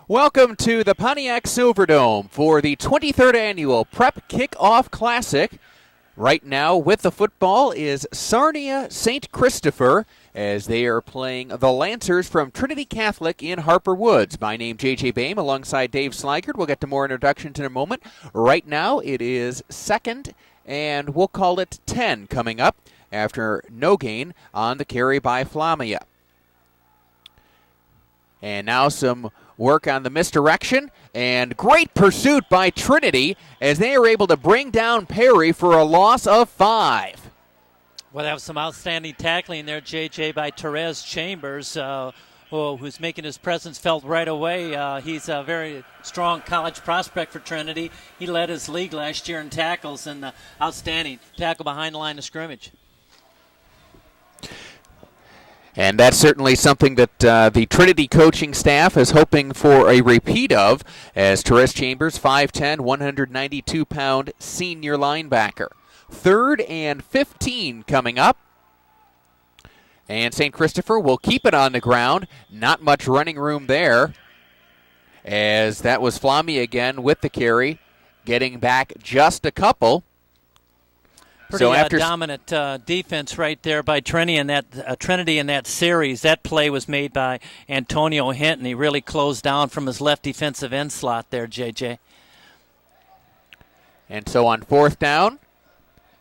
Welcome to the Pontiac Silverdome for the 23rd Annual Prep Kickoff Classic. Right now with the football is Sarnia St. Christopher as they are playing the Lancers from Trinity Catholic in Harper Woods. My name J.J. Boehm alongside Dave Slygard. We'll get to more introductions in a moment. Right now it is second and we'll call it 10 coming up after no gain on the carry by Flamia. And now some work on the misdirection, and great pursuit by Trinity as they are able to bring down Perry for a loss of 5. Well, that was some outstanding tackling there, JJ, by Therese Chambers, who's making his presence felt right away. He's a very strong college prospect for Trinity. He led his league last year in tackles, and outstanding tackle behind the line of scrimmage. And that's certainly something that the Trinity coaching staff is hoping for a repeat of, as Therese Chambers, 5'10", 192-pound senior linebacker. 3rd and 15 coming up. And St. Christopher will keep it on the ground. Not much running room there, as that was Flammy again with the carry, getting back just a couple. Pretty dominant defense right there by Trinity in that series. That play was made by Antonio Hinton. He really closed down from his left defensive end slot there, JJ. And so on 4th down,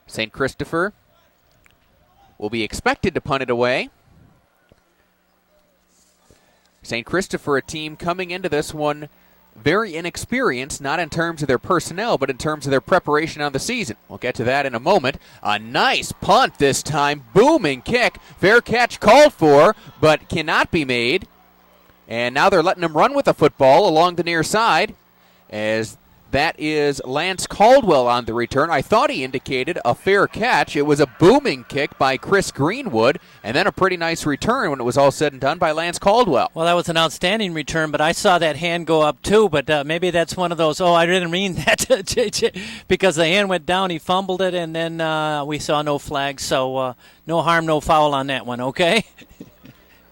St. Christopher will be expected to punt it away. St. Christopher, a team coming into this one very inexperienced, not in terms of their personnel, but in terms of their preparation on the season. We'll get to that in a moment. A nice punt this time. Booming kick. Fair catch called for, but cannot be made. And now they're letting him run with the football along the near side, as that is Lance Caldwell on the return. I thought he indicated a fair catch. It was a booming kick by Chris Greenwood, and then a pretty nice return when it was all said and done by Lance Caldwell. Well, that was an outstanding return, but I saw that hand go up too, but maybe that's one of those, I didn't mean that, JJ, because the hand went down, he fumbled it, and then we saw no flag, so no harm, no foul on that one, okay?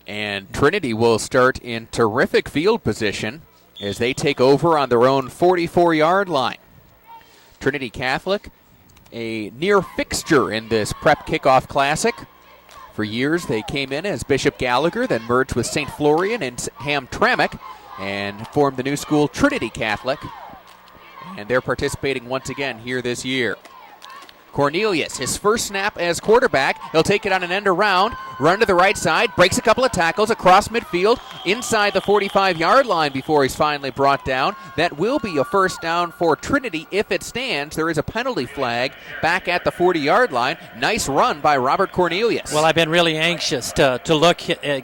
And Trinity will start in terrific field position as they take over on their own 44-yard line. Trinity Catholic, a near fixture in this Prep Kickoff Classic. For years, they came in as Bishop Gallagher, then merged with St. Florian and Hamtramck, and formed the new school Trinity Catholic. And they're participating once again here this year. Cornelius, his first snap as quarterback. He'll take it on an end around, run to the right side, breaks a couple of tackles across midfield, inside the 45-yard line before he's finally brought down. That will be a first down for Trinity if it stands. There is a penalty flag back at the 40-yard line. Nice run by Robert Cornelius. Well, I've been really anxious to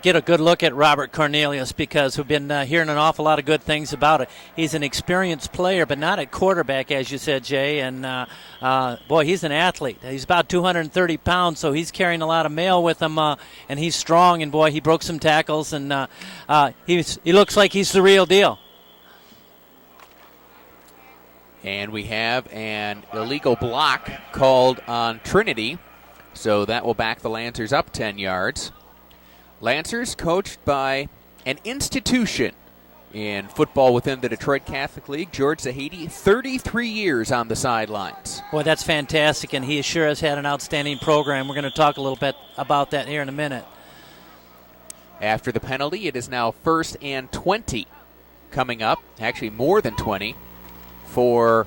get a good look at Robert Cornelius because we've been hearing an awful lot of good things about it. He's an experienced player, but not at quarterback, as you said, Jay, and boy, he's an athlete. He's about 230 pounds, so he's carrying a lot of mail with him, and he's strong, and boy, he broke some tackles, and he looks like he's the real deal. And we have an illegal block called on Trinity, so that will back the Lancers up 10 yards. Lancers coached by an institution in football within the Detroit Catholic League, George Zahedi, 33 years on the sidelines. Boy, that's fantastic, and he sure has had an outstanding program. We're going to talk a little bit about that here in a minute. After the penalty, it is now 1st and 20 coming up, actually more than 20, for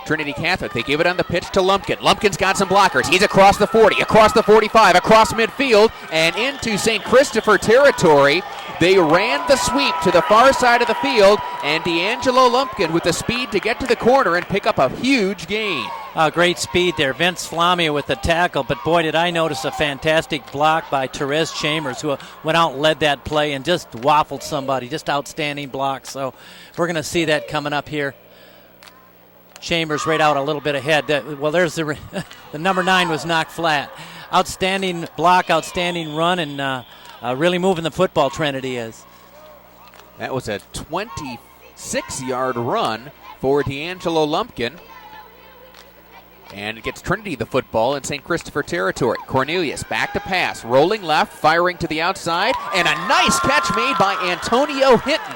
Trinity Catholic. They give it on the pitch to Lumpkin. Lumpkin's got some blockers. He's across the 40, across the 45, across midfield, and into St. Christopher territory. They ran the sweep to the far side of the field, and D'Angelo Lumpkin with the speed to get to the corner and pick up a huge gain. Great speed there. Vince Flamia with the tackle, but boy, did I notice a fantastic block by Therese Chambers, who went out and led that play and just waffled somebody. Just outstanding block. So we're going to see that coming up here. Chambers right out a little bit ahead. Well, there's the number 9 was knocked flat. Outstanding block, outstanding run, and really moving the football, Trinity is. That was a 26-yard run for D'Angelo Lumpkin. And it gets Trinity the football in St. Christopher territory. Cornelius back to pass, rolling left, firing to the outside, and a nice catch made by Antonio Hinton.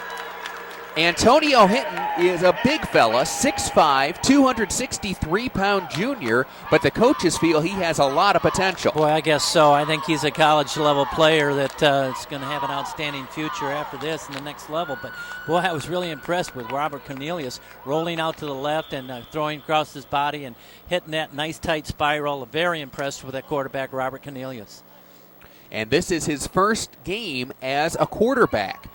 Antonio Hinton is a big fella, 6'5", 263-pound junior, but the coaches feel he has a lot of potential. Boy, I guess so. I think he's a college-level player that is going to have an outstanding future after this in the next level. But, boy, I was really impressed with Robert Cornelius rolling out to the left and throwing across his body and hitting that nice tight spiral. Very impressed with that quarterback, Robert Cornelius. And this is his first game as a quarterback.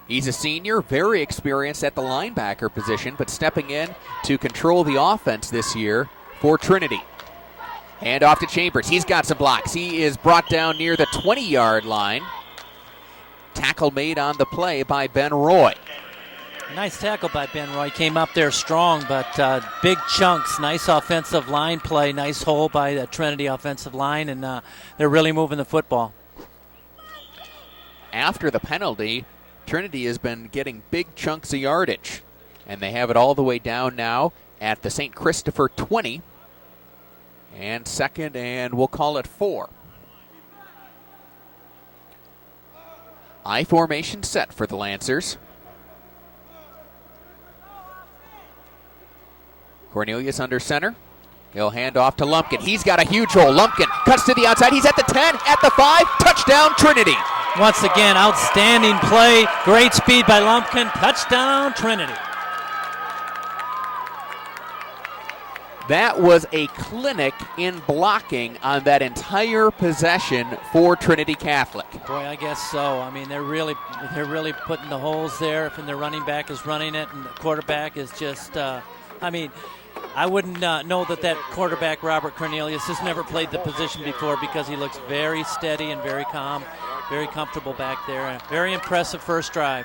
He's a senior, very experienced at the linebacker position, but stepping in to control the offense this year for Trinity. Hand off to Chambers. He's got some blocks. He is brought down near the 20-yard line. Tackle made on the play by Ben Roy. Nice tackle by Ben Roy. Came up there strong, but big chunks. Nice offensive line play. Nice hole by the Trinity offensive line, and they're really moving the football. After the penalty, Trinity has been getting big chunks of yardage, and they have it all the way down now at the St. Christopher 20, and second, and we'll call it 4. I formation set for the Lancers. Cornelius under center. He'll hand off to Lumpkin. He's got a huge hole. Lumpkin cuts to the outside. He's at the 10, at the 5. Touchdown, Trinity. Once again, outstanding play. Great speed by Lumpkin. Touchdown, Trinity. That was a clinic in blocking on that entire possession for Trinity Catholic. Boy, I guess so. I mean, they're really putting the holes there. If their running back is running it, and the quarterback is just, I wouldn't know that quarterback, Robert Cornelius, has never played the position before because he looks very steady and very calm, very comfortable back there. Very impressive first drive.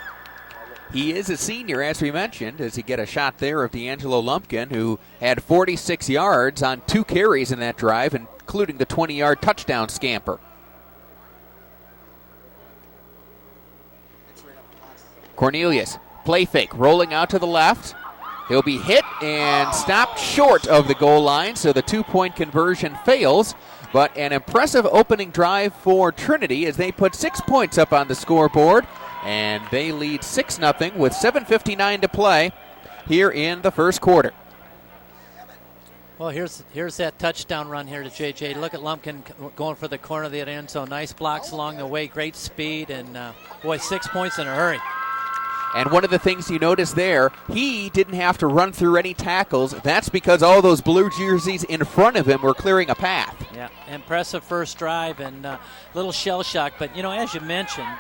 He is a senior, as we mentioned, as you get a shot there of D'Angelo Lumpkin, who had 46 yards on 2 carries in that drive, including the 20-yard touchdown scamper. Cornelius, play fake, rolling out to the left. He'll be hit and stopped short of the goal line, so the 2-point conversion fails. But an impressive opening drive for Trinity as they put 6 points up on the scoreboard, and they lead 6-0 with 7:59 to play here in the first quarter. Well, here's that touchdown run here to JJ. Look at Lumpkin going for the corner of the end zone. Nice blocks along the way, great speed, and 6 points in a hurry. And one of the things you notice there, he didn't have to run through any tackles. That's because all those blue jerseys in front of him were clearing a path. Yeah, impressive first drive and a little shell shock. But, as you mentioned,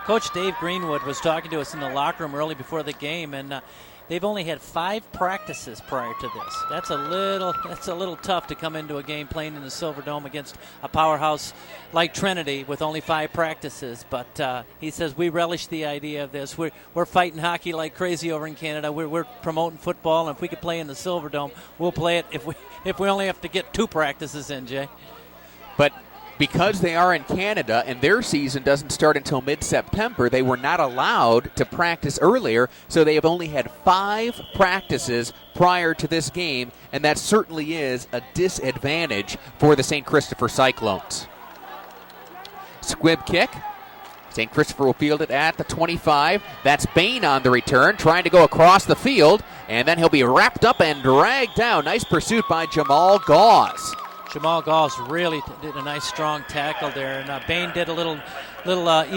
Coach Dave Greenwood was talking to us in the locker room early before the game, and they've only had 5 practices prior to this. That's a little tough to come into a game playing in the Silverdome against a powerhouse like Trinity with only 5 practices. But he says we relish the idea of this. We're fighting hockey like crazy over in Canada. We're promoting football, and if we could play in the Silverdome, we'll play it if we only have to get 2 practices in, Jay. But because they are in Canada and their season doesn't start until mid-September, they were not allowed to practice earlier, so they have only had 5 practices prior to this game, and that certainly is a disadvantage for the St. Christopher Cyclones. Squib kick. St. Christopher will field it at the 25. That's Bain on the return, trying to go across the field, and then he'll be wrapped up and dragged down. Nice pursuit by Jamal Gauze. Jamal Gauze really did a nice strong tackle there, and Bain did a little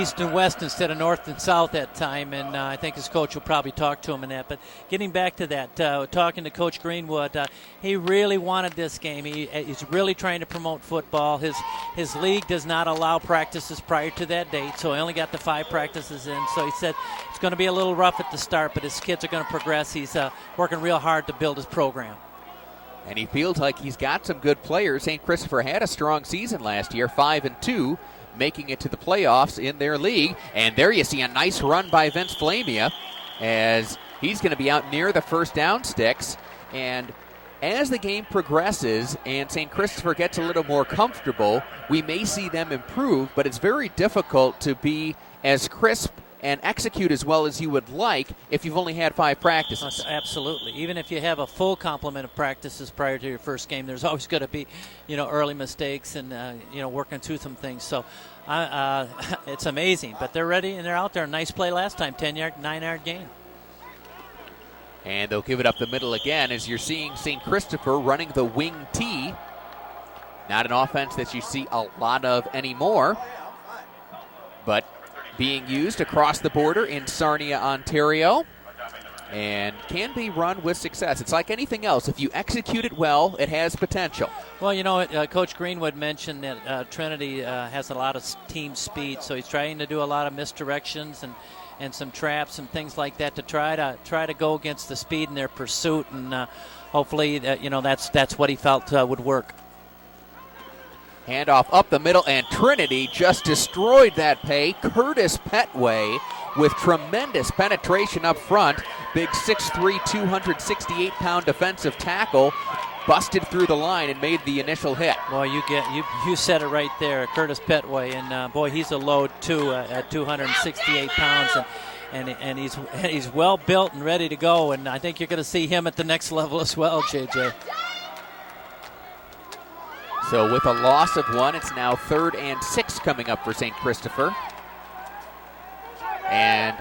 east and west instead of north and south that time, and I think his coach will probably talk to him in that. But getting back to that, talking to Coach Greenwood, he really wanted this game. He's really trying to promote football. His league does not allow practices prior to that date, so he only got the 5 practices in. So he said it's going to be a little rough at the start, but his kids are going to progress. He's working real hard to build his program. And he feels like he's got some good players. St. Christopher had a strong season last year, 5-2, making it to the playoffs in their league. And there you see a nice run by Vince Flamia as he's going to be out near the first down sticks. And as the game progresses and St. Christopher gets a little more comfortable, we may see them improve, but it's very difficult to be as crisp and execute as well as you would like if you've only had 5 practices. Absolutely. Even if you have a full complement of practices prior to your first game, there's always going to be, early mistakes and, working through some things. So it's amazing. But they're ready and they're out there. Nice play last time, 10-yard, 9-yard gain. And they'll give it up the middle again as you're seeing St. Christopher running the wing T. Not an offense that you see a lot of anymore, but being used across the border in Sarnia, Ontario, and can be run with success. It's like anything else. If you execute it well, it has potential. Well, you know, Coach Greenwood mentioned that Trinity has a lot of team speed, so he's trying to do a lot of misdirections and some traps and things like that to try to go against the speed in their pursuit, and hopefully, that's what he felt would work. Handoff up the middle, and Trinity just destroyed that pay. Curtis Petway with tremendous penetration up front. Big 6'3", 268-pound defensive tackle. Busted through the line and made the initial hit. Boy, you said it right there, Curtis Petway, and boy, he's a load too at 268 pounds, and he's well built and ready to go, and I think you're going to see him at the next level as well, JJ. So with a loss of one, it's now 3rd and 6 coming up for St. Christopher. And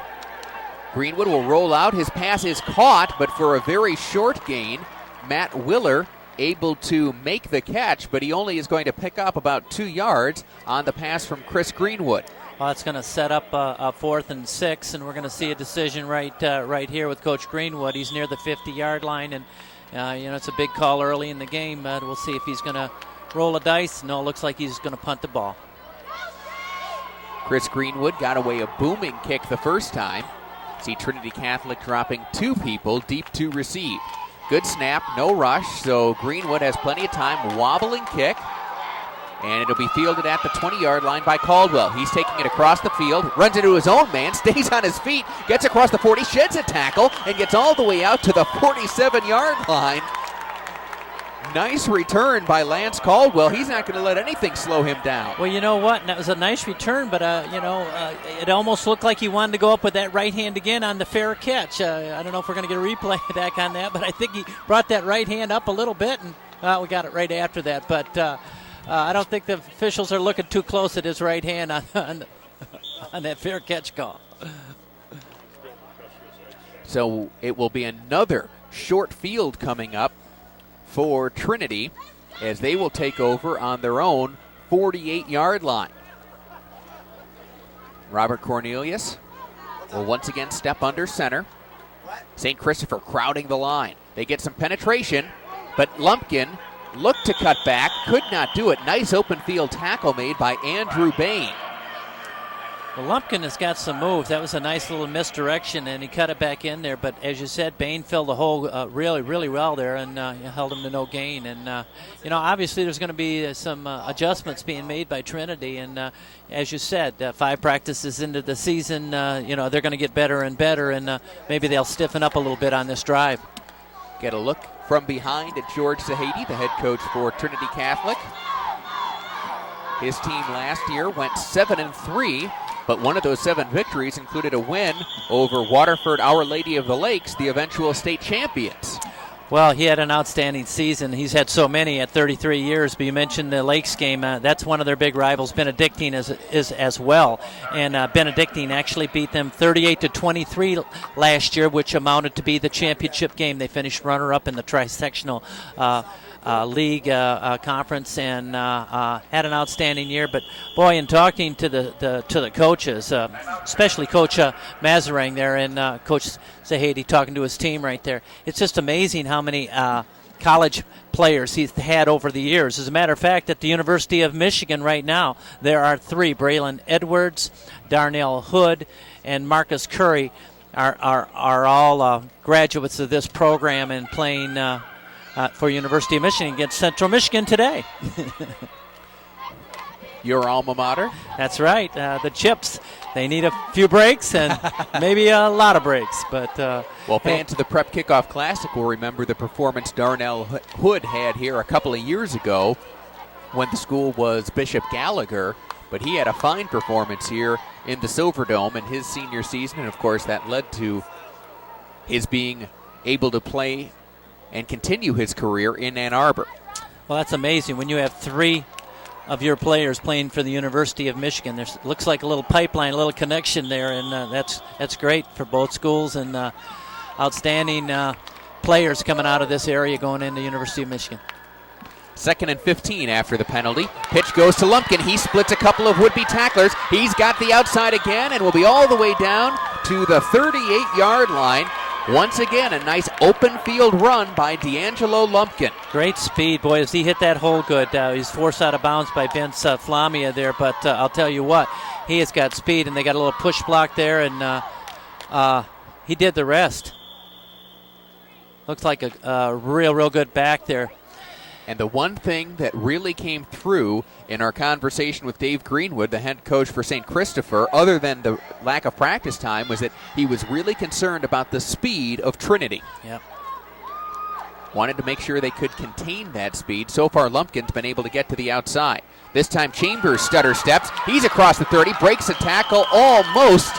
Greenwood will roll out. His pass is caught, but for a very short gain. Matt Willer able to make the catch, but he only is going to pick up about 2 yards on the pass from Chris Greenwood. Well, it's going to set up a 4th and 6, and we're going to see a decision right here with Coach Greenwood. He's near the 50-yard line, and it's a big call early in the game. We'll see if he's going to roll a dice. No, it looks like he's going to punt the ball. Chris Greenwood got away a booming kick the first time. See Trinity Catholic dropping 2 people deep to receive. Good snap, no rush, so Greenwood has plenty of time. Wobbling kick, and it'll be fielded at the 20-yard line by Caldwell. He's taking it across the field, runs into his own man, stays on his feet, gets across the 40, sheds a tackle, and gets all the way out to the 47-yard line. Nice return by Lance Caldwell. He's not going to let anything slow him down. Well, you know what? That was a nice return, but, it almost looked like he wanted to go up with that right hand again on the fair catch. I don't know if we're going to get a replay back on that, but I think he brought that right hand up a little bit, and we got it right after that. But I don't think the officials are looking too close at his right hand on that fair catch call. So it will be another short field coming up for Trinity as they will take over on their own 48-yard line. Robert Cornelius will once again step under center. St. Christopher crowding the line. They get some penetration, but Lumpkin looked to cut back, could not do it. Nice open field tackle made by Andrew Bain. Well, Lumpkin has got some moves. That was a nice little misdirection, and he cut it back in there. But as you said, Bain filled the hole really, really well there and held him to no gain. And, obviously there's going to be some adjustments being made by Trinity. And as you said, 5 practices into the season, they're going to get better and better, and maybe they'll stiffen up a little bit on this drive. Get a look from behind at George Zahedi, the head coach for Trinity Catholic. His team last year went 7-3. But one of those 7 victories included a win over Waterford Our Lady of the Lakes, the eventual state champions. Well, he had an outstanding season. He's had so many at 33 years, but you mentioned the Lakes game. That's one of their big rivals. Benedictine is as well. And Benedictine actually beat them 38-23 last year, which amounted to be the championship game. They finished runner-up in the tri-sectional league conference and had an outstanding year. But boy, in talking to the coaches, especially Coach Mazarang there and Coach Zahedi talking to his team right there, it's just amazing how many college players he's had over the years. As a matter of fact, at the University of Michigan right now, there are 3: Braylon Edwards, Darnell Hood, and Marcus Curry are all graduates of this program and playing for University of Michigan against Central Michigan today. Your alma mater? That's right. The Chips, they need a few breaks and maybe a lot of breaks. But fans of the Prep Kickoff Classic will remember the performance Darnell Hood had here a couple of years ago when the school was Bishop Gallagher. But he had a fine performance here in the Silverdome in his senior season. And, of course, that led to his being able to play and continue his career in Ann Arbor. Well, that's amazing. When you have 3 of your players playing for the University of Michigan, there looks like a little pipeline, a little connection there, and that's great for both schools. And outstanding players coming out of this area going into University of Michigan. 2nd and 15 after the penalty. Pitch goes to Lumpkin. He splits a couple of would-be tacklers. He's got the outside again and will be all the way down to the 38-yard line. Once again, a nice open field run by D'Angelo Lumpkin. Great speed, boy, as he hit that hole good. He's forced out of bounds by Vince Flamia there, but I'll tell you what, he has got speed, and they got a little push block there, and he did the rest. Looks like a real good back there. And the one thing that really came through in our conversation with Dave Greenwood, the head coach for St. Christopher, other than the lack of practice time, was that he was really concerned about the speed of Trinity. Yep. Wanted to make sure they could contain that speed. So far, Lumpkin's been able to get to the outside. This time, Chambers stutter steps. He's across the 30, breaks a tackle, almost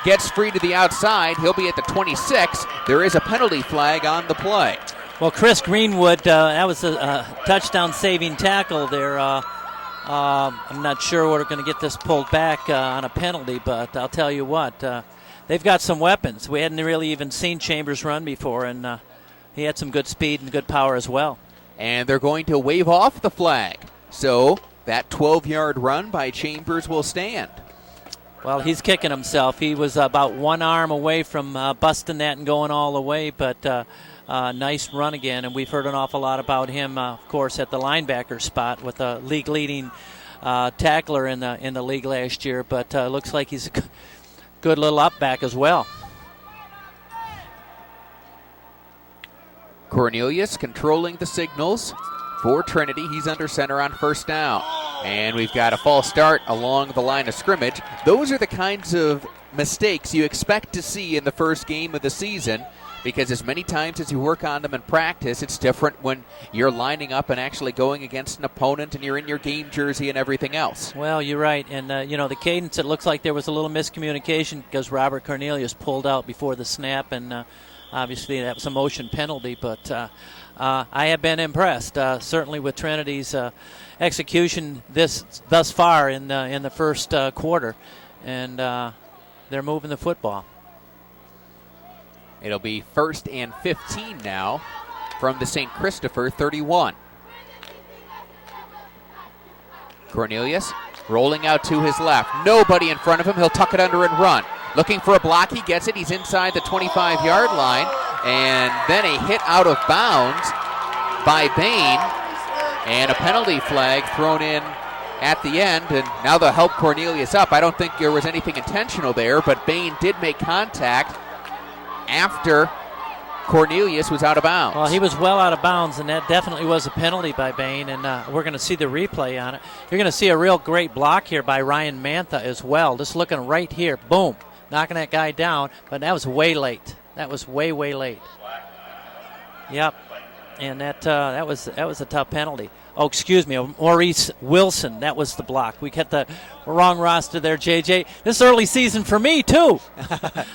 gets free to the outside. He'll be at the 26. There is a penalty flag on the play. Well, Chris Greenwood, that was a touchdown-saving tackle there. I'm not sure we're going to get this pulled back on a penalty, but I'll tell you what, they've got some weapons. We hadn't really even seen Chambers run before, and he had some good speed and good power as well. And they're going to wave off the flag. So that 12-yard run by Chambers will stand. Well, he's kicking himself. He was about one arm away from busting that and going all the way, but nice run again, and we've heard an awful lot about him, of course, at the linebacker spot with a league-leading tackler in the league last year, but looks like he's a good little up back as well. Cornelius controlling the signals for Trinity. He's under center on first down. And we've got a false start along the line of scrimmage. Those are the kinds of mistakes you expect to see in the first game of the season, because as many times as you work on them in practice, it's different when you're lining up and actually going against an opponent and you're in your game jersey and everything else. Well, you're right. And, the cadence, it looks like there was a little miscommunication because Robert Cornelius pulled out before the snap, and obviously that was a motion penalty. But I have been impressed, certainly with Trinity's execution thus far in the first quarter. And they're moving the football. It'll be 1st and 15 now from the St. Christopher 31. Cornelius rolling out to his left. Nobody in front of him. He'll tuck it under and run. Looking for a block. He gets it. He's inside the 25-yard line. And then a hit out of bounds by Bain. And a penalty flag thrown in at the end. And now they'll help Cornelius up. I don't think there was anything intentional there, but Bain did make contact after Cornelius was out of bounds. Well, he was well out of bounds, and that definitely was a penalty by Bain, and we're going to see the replay on it. You're going to see a real great block here by Ryan Mantha as well. Just looking right here, boom, knocking that guy down, but that was way late. That was way late. Yep, and that was a tough penalty. Oh, excuse me, Maurice Wilson. That was the block. We got the wrong roster there, JJ. This early season for me, too.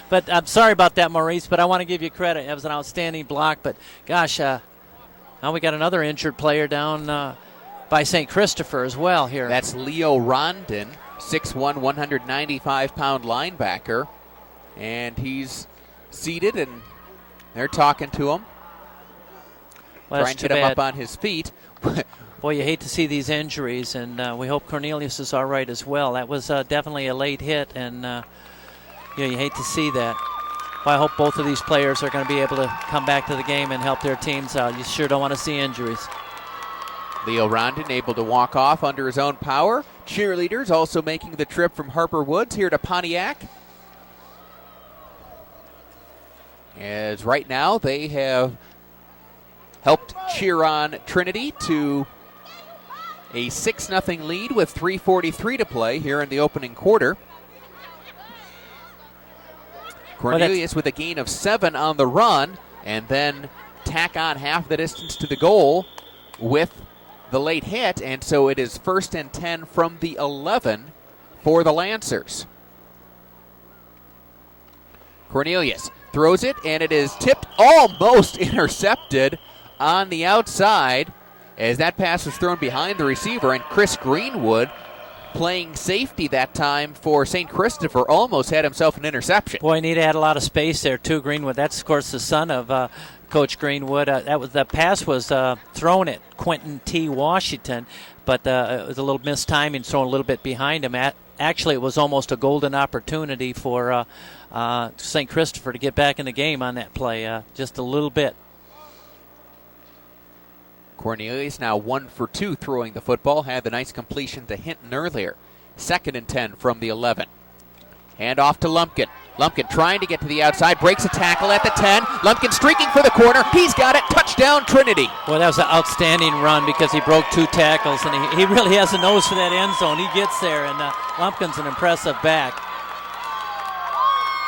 But I'm sorry about that, Maurice, but I want to give you credit. That was an outstanding block. But, gosh, now we got another injured player down by St. Christopher as well here. That's Leo Rondon, 6'1", 195-pound linebacker. And he's seated, and they're talking to him. Well, trying to get him up on his feet. Boy, you hate to see these injuries, and we hope Cornelius is all right as well. That was definitely a late hit, and you hate to see that. Well, I hope both of these players are going to be able to come back to the game and help their teams out. You sure don't want to see injuries. Leo Rondon able to walk off under his own power. Cheerleaders also making the trip from Harper Woods here to Pontiac. As right now they have helped cheer on Trinity to a 6-0 lead with 3:43 to play here in the opening quarter. Cornelius with a gain of 7 on the run, and then tack on half the distance to the goal with the late hit, and so it is 1st and 10 from the 11 for the Lancers. Cornelius throws it, and it is tipped, almost intercepted on the outside, as that pass was thrown behind the receiver, and Chris Greenwood playing safety that time for St. Christopher, almost had himself an interception. Boy, Nita had a lot of space there too. Greenwood, that's of course the son of Coach Greenwood. The pass was thrown at Quentin T. Washington, but it was a little mistiming, thrown a little bit behind him. Actually, it was almost a golden opportunity for St. Christopher to get back in the game on that play, just a little bit. Cornelius now 1 for 2 throwing the football. Had the nice completion to Hinton earlier. 2nd and 10 from the 11. Hand off to Lumpkin. Lumpkin trying to get to the outside, breaks a tackle at the 10. Lumpkin streaking for the corner. He's got it. Touchdown, Trinity. Well, that was an outstanding run because he broke 2 tackles, and he really has a nose for that end zone. He gets there, and Lumpkin's an impressive back.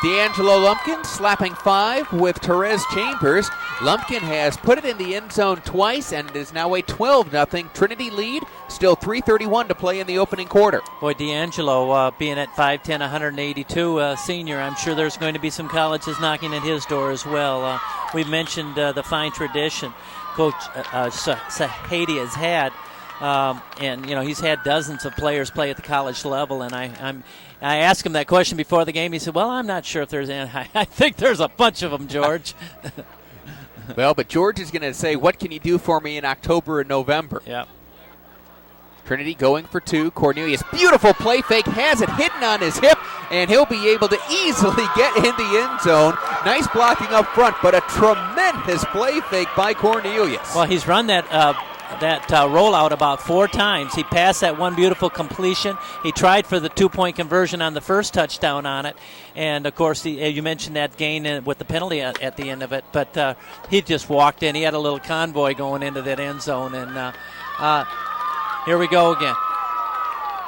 D'Angelo Lumpkin slapping 5 with Therese Chambers. Lumpkin has put it in the end zone twice, and it is now a 12-0 Trinity lead. Still 3:31 to play in the opening quarter. Boy, D'Angelo being at 5'10", 182 senior, I'm sure there's going to be some colleges knocking at his door as well. We've mentioned the fine tradition Coach Sahadi has had. And he's had dozens of players play at the college level, and I asked him that question before the game. He said, "Well, I'm not sure if there's any. I think there's a bunch of them, George." Well, but George is going to say, "What can you do for me in October and November?" Yeah. Trinity going for 2. Cornelius, beautiful play fake, has it hidden on his hip, and he'll be able to easily get in the end zone. Nice blocking up front, but a tremendous play fake by Cornelius. Well, he's run that rollout about 4 times. He passed that one beautiful completion. He tried for the 2-point conversion on the first touchdown on it. And, of course, you mentioned that gain with the penalty at the end of it. But he just walked in. He had a little convoy going into that end zone. And here we go again.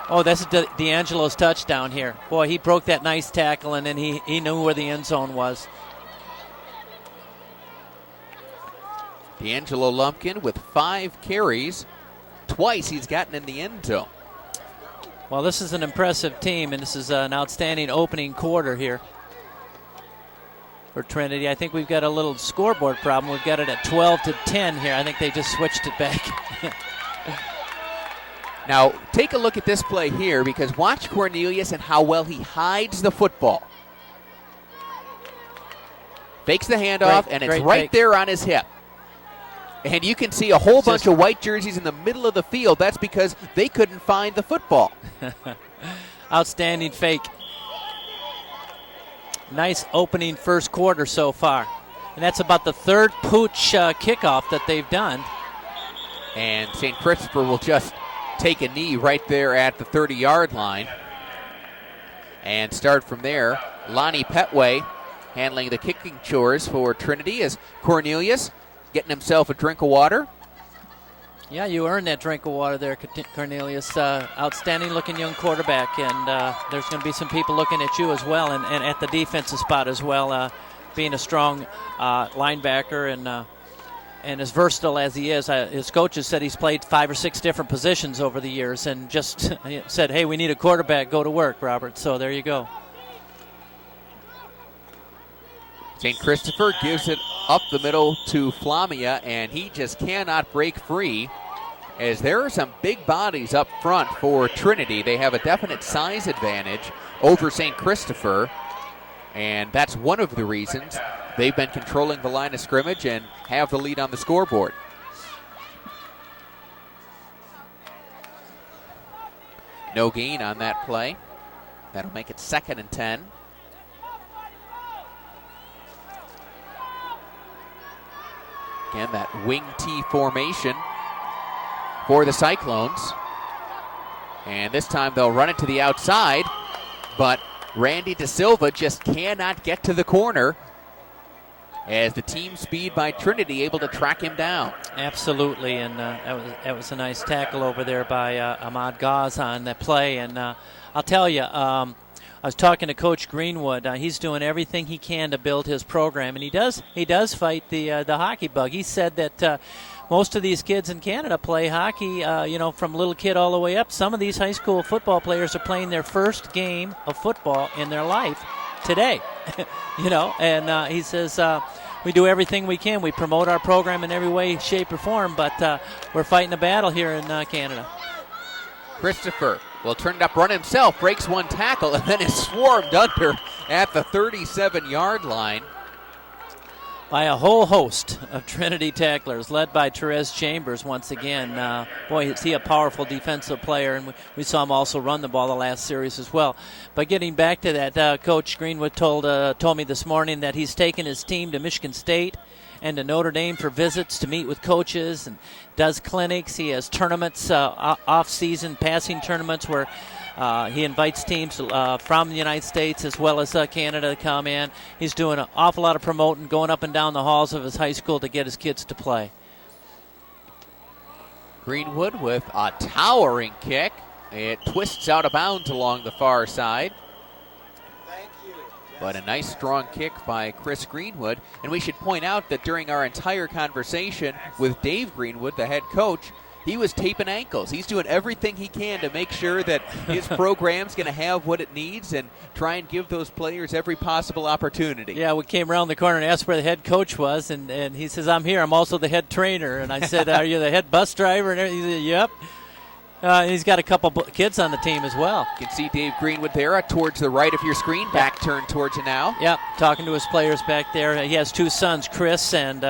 Oh, that's D'Angelo's touchdown here. Boy, he broke that nice tackle, and then he knew where the end zone was. D'Angelo Lumpkin with 5 carries. Twice he's gotten in the end zone. Well, this is an impressive team, and this is an outstanding opening quarter here for Trinity. I think we've got a little scoreboard problem. We've got it at 12-10 here. I think they just switched it back. Now, take a look at this play here, because watch Cornelius and how well he hides the football. Fakes the handoff, and it's right there on his hip. And you can see a whole bunch of white jerseys in the middle of the field. That's because they couldn't find the football. Outstanding fake. Nice opening first quarter so far. And that's about the 3rd pooch kickoff that they've done. And St. Christopher will just take a knee right there at the 30-yard line and start from there. Lonnie Petway handling the kicking chores for Trinity as Cornelius getting himself a drink of water. Yeah, you earned that drink of water there, Cornelius. Outstanding looking young quarterback, and there's going to be some people looking at you as well, and at the defensive spot as well, being a strong linebacker and as versatile as he is. His coaches said he's played 5 or 6 different positions over the years, and just said, "Hey, we need a quarterback, go to work, Robert." So there you go. St. Christopher gives it up the middle to Flamia, and he just cannot break free, as there are some big bodies up front for Trinity. They have a definite size advantage over St. Christopher, and that's one of the reasons they've been controlling the line of scrimmage and have the lead on the scoreboard. No gain on that play. That'll make it 2nd and 10. Again, that wing T formation for the Cyclones. And this time they'll run it to the outside, but Randy De Silva just cannot get to the corner as the team speed by Trinity able to track him down. Absolutely, and that was a nice tackle over there by Ahmad Gaz on that play. And I'll tell you, I was talking to Coach Greenwood. He's doing everything he can to build his program, and he does fight the hockey bug. He said that most of these kids in Canada play hockey, from little kid all the way up. Some of these high school football players are playing their first game of football in their life today. And he says we do everything we can. We promote our program in every way, shape, or form, but we're fighting a battle here in Canada. Christopher will turn it up, run himself, breaks one tackle, and then is swarmed under at the 37-yard line by a whole host of Trinity tacklers, led by Therese Chambers once again. Boy, is he a powerful defensive player, and we saw him also run the ball the last series as well. But getting back to that, Coach Greenwood told me this morning that he's taken his team to Michigan State and to Notre Dame for visits to meet with coaches and does clinics. He has tournaments, off-season passing tournaments where he invites teams from the United States as well as Canada to come in. He's doing an awful lot of promoting, going up and down the halls of his high school to get his kids to play. Greenwood with a towering kick. It twists out of bounds along the far side. But a nice strong kick by Chris Greenwood. And we should point out that during our entire conversation with Dave Greenwood, the head coach, he was taping ankles. He's doing everything he can to make sure that his program's going to have what it needs and try and give those players every possible opportunity. Yeah, we came around the corner and asked where the head coach was, and he says, I'm here. I'm also the head trainer. And I said, are you the head bus driver? And he said, yep. He's got a couple kids on the team as well. You can see Dave Greenwood there towards the right of your screen, back turned towards you now. Yep, talking to his players back there. He has two sons, Chris and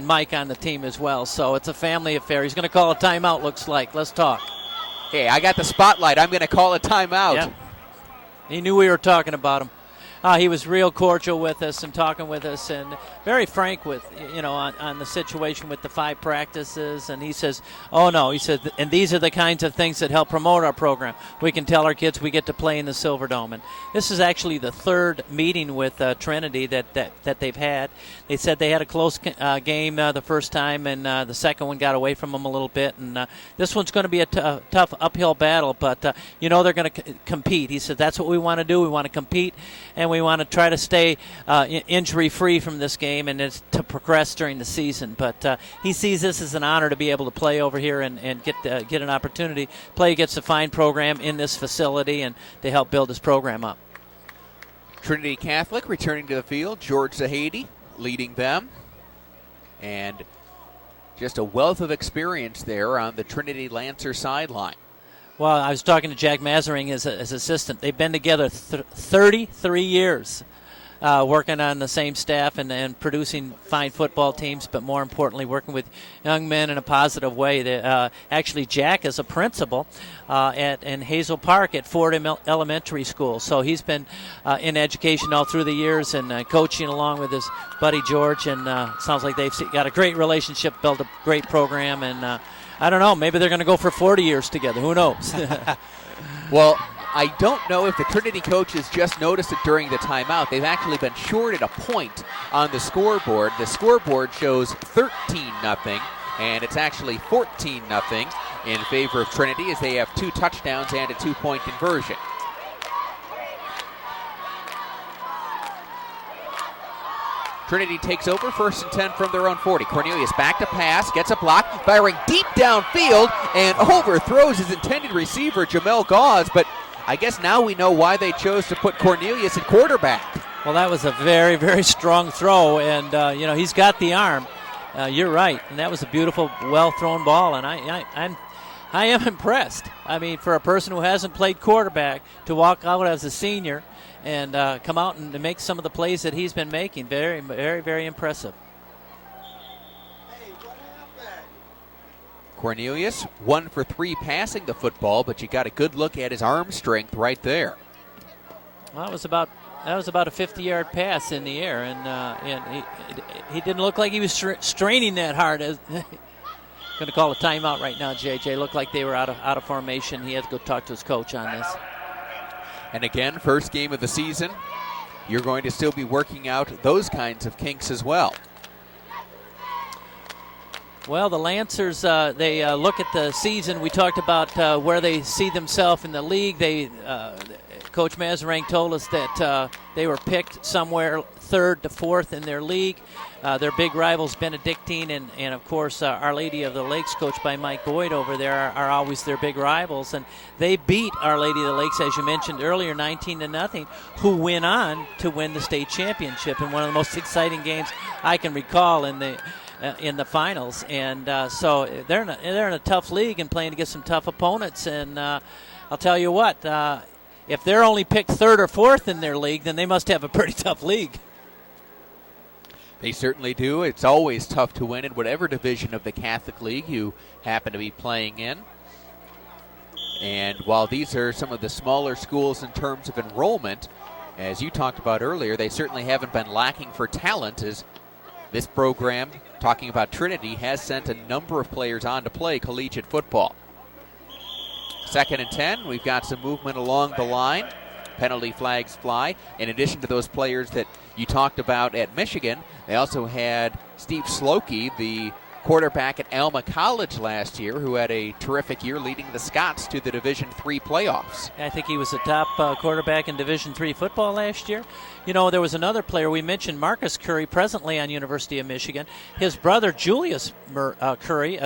Mike, on the team as well. So it's a family affair. He's going to call a timeout, looks like. Let's talk. Hey, I got the spotlight. I'm going to call a timeout. Yep. He knew we were talking about him. He was real cordial with us and talking with us and very frank with, on the situation with the 5 practices. And he says, oh, no, he said, and these are the kinds of things that help promote our program. We can tell our kids we get to play in the Silverdome. And this is actually the 3rd meeting with Trinity that they've had. They said they had a close game the first time, and the second one got away from them a little bit. And this one's going to be a tough uphill battle, but, they're going to compete. He said, that's what we want to do. We want to compete, and we want to try to stay injury-free from this game and it's to progress during the season. But he sees this as an honor to be able to play over here and get an opportunity, play against a fine program in this facility and to help build this program up. Trinity Catholic returning to the field. George Zahedi leading them. And just a wealth of experience there on the Trinity Lancer sideline. Well, I was talking to Jack Mazering as assistant. They've been together 33 years working on the same staff and producing fine football teams, but more importantly, working with young men in a positive way. Actually, Jack is a principal in Hazel Park at Fordham Elementary School. So he's been in education all through the years and coaching along with his buddy George. And sounds like they've got a great relationship, built a great program, and I don't know, maybe they're going to go for 40 years together. Who knows? Well, I don't know if the Trinity coaches just noticed it during the timeout. They've actually been shorted a point on the scoreboard. The scoreboard shows 13-0, and it's actually 14-0 in favor of Trinity as they have 2 touchdowns and a 2-point conversion. Trinity takes over, 1st and 10 from their own 40. Cornelius back to pass, gets a block, firing deep downfield, and overthrows his intended receiver, Jamel Gauze. But I guess now we know why they chose to put Cornelius at quarterback. Well, that was a very, very strong throw, and, he's got the arm. You're right, and that was a beautiful, well-thrown ball, and I am impressed. I mean, for a person who hasn't played quarterback to walk out as a senior and come out and to make some of the plays that he's been making. Very, very, very impressive. Cornelius, 1 for 3 passing the football, but you got a good look at his arm strength right there. Well, that was about a 50-yard pass in the air, and he didn't look like he was straining that hard. Going to call a timeout right now, JJ. Looked like they were out of formation. He had to go talk to his coach on this. And again, first game of the season, you're going to still be working out those kinds of kinks as well. Well, the Lancers, they look at the season. We talked about where they see themselves in the league. Coach Mazarang told us that they were picked somewhere 3rd to 4th in their league. Their big rivals, Benedictine and of course, Our Lady of the Lakes, coached by Mike Boyd over there, are always their big rivals. And they beat Our Lady of the Lakes, as you mentioned earlier, 19-0, who went on to win the state championship in one of the most exciting games I can recall in the finals. And so they're in a tough league and playing against some tough opponents. And I'll tell you what, if they're only picked third or fourth in their league, then they must have a pretty tough league. They certainly do. It's always tough to win in whatever division of the Catholic League you happen to be playing in. And while these are some of the smaller schools in terms of enrollment, as you talked about earlier, they certainly haven't been lacking for talent, as this program, talking about Trinity, has sent a number of players on to play collegiate football. 2nd and 10, we've got some movement along the line. Penalty flags fly. In addition to those players that you talked about at Michigan, they also had Steve Slokey, the quarterback at Alma College last year, who had a terrific year leading the Scots to the Division III playoffs. I think he was the top quarterback in Division III football last year. You know, there was another player we mentioned, Marcus Curry, presently on University of Michigan. His brother, Julius Curry,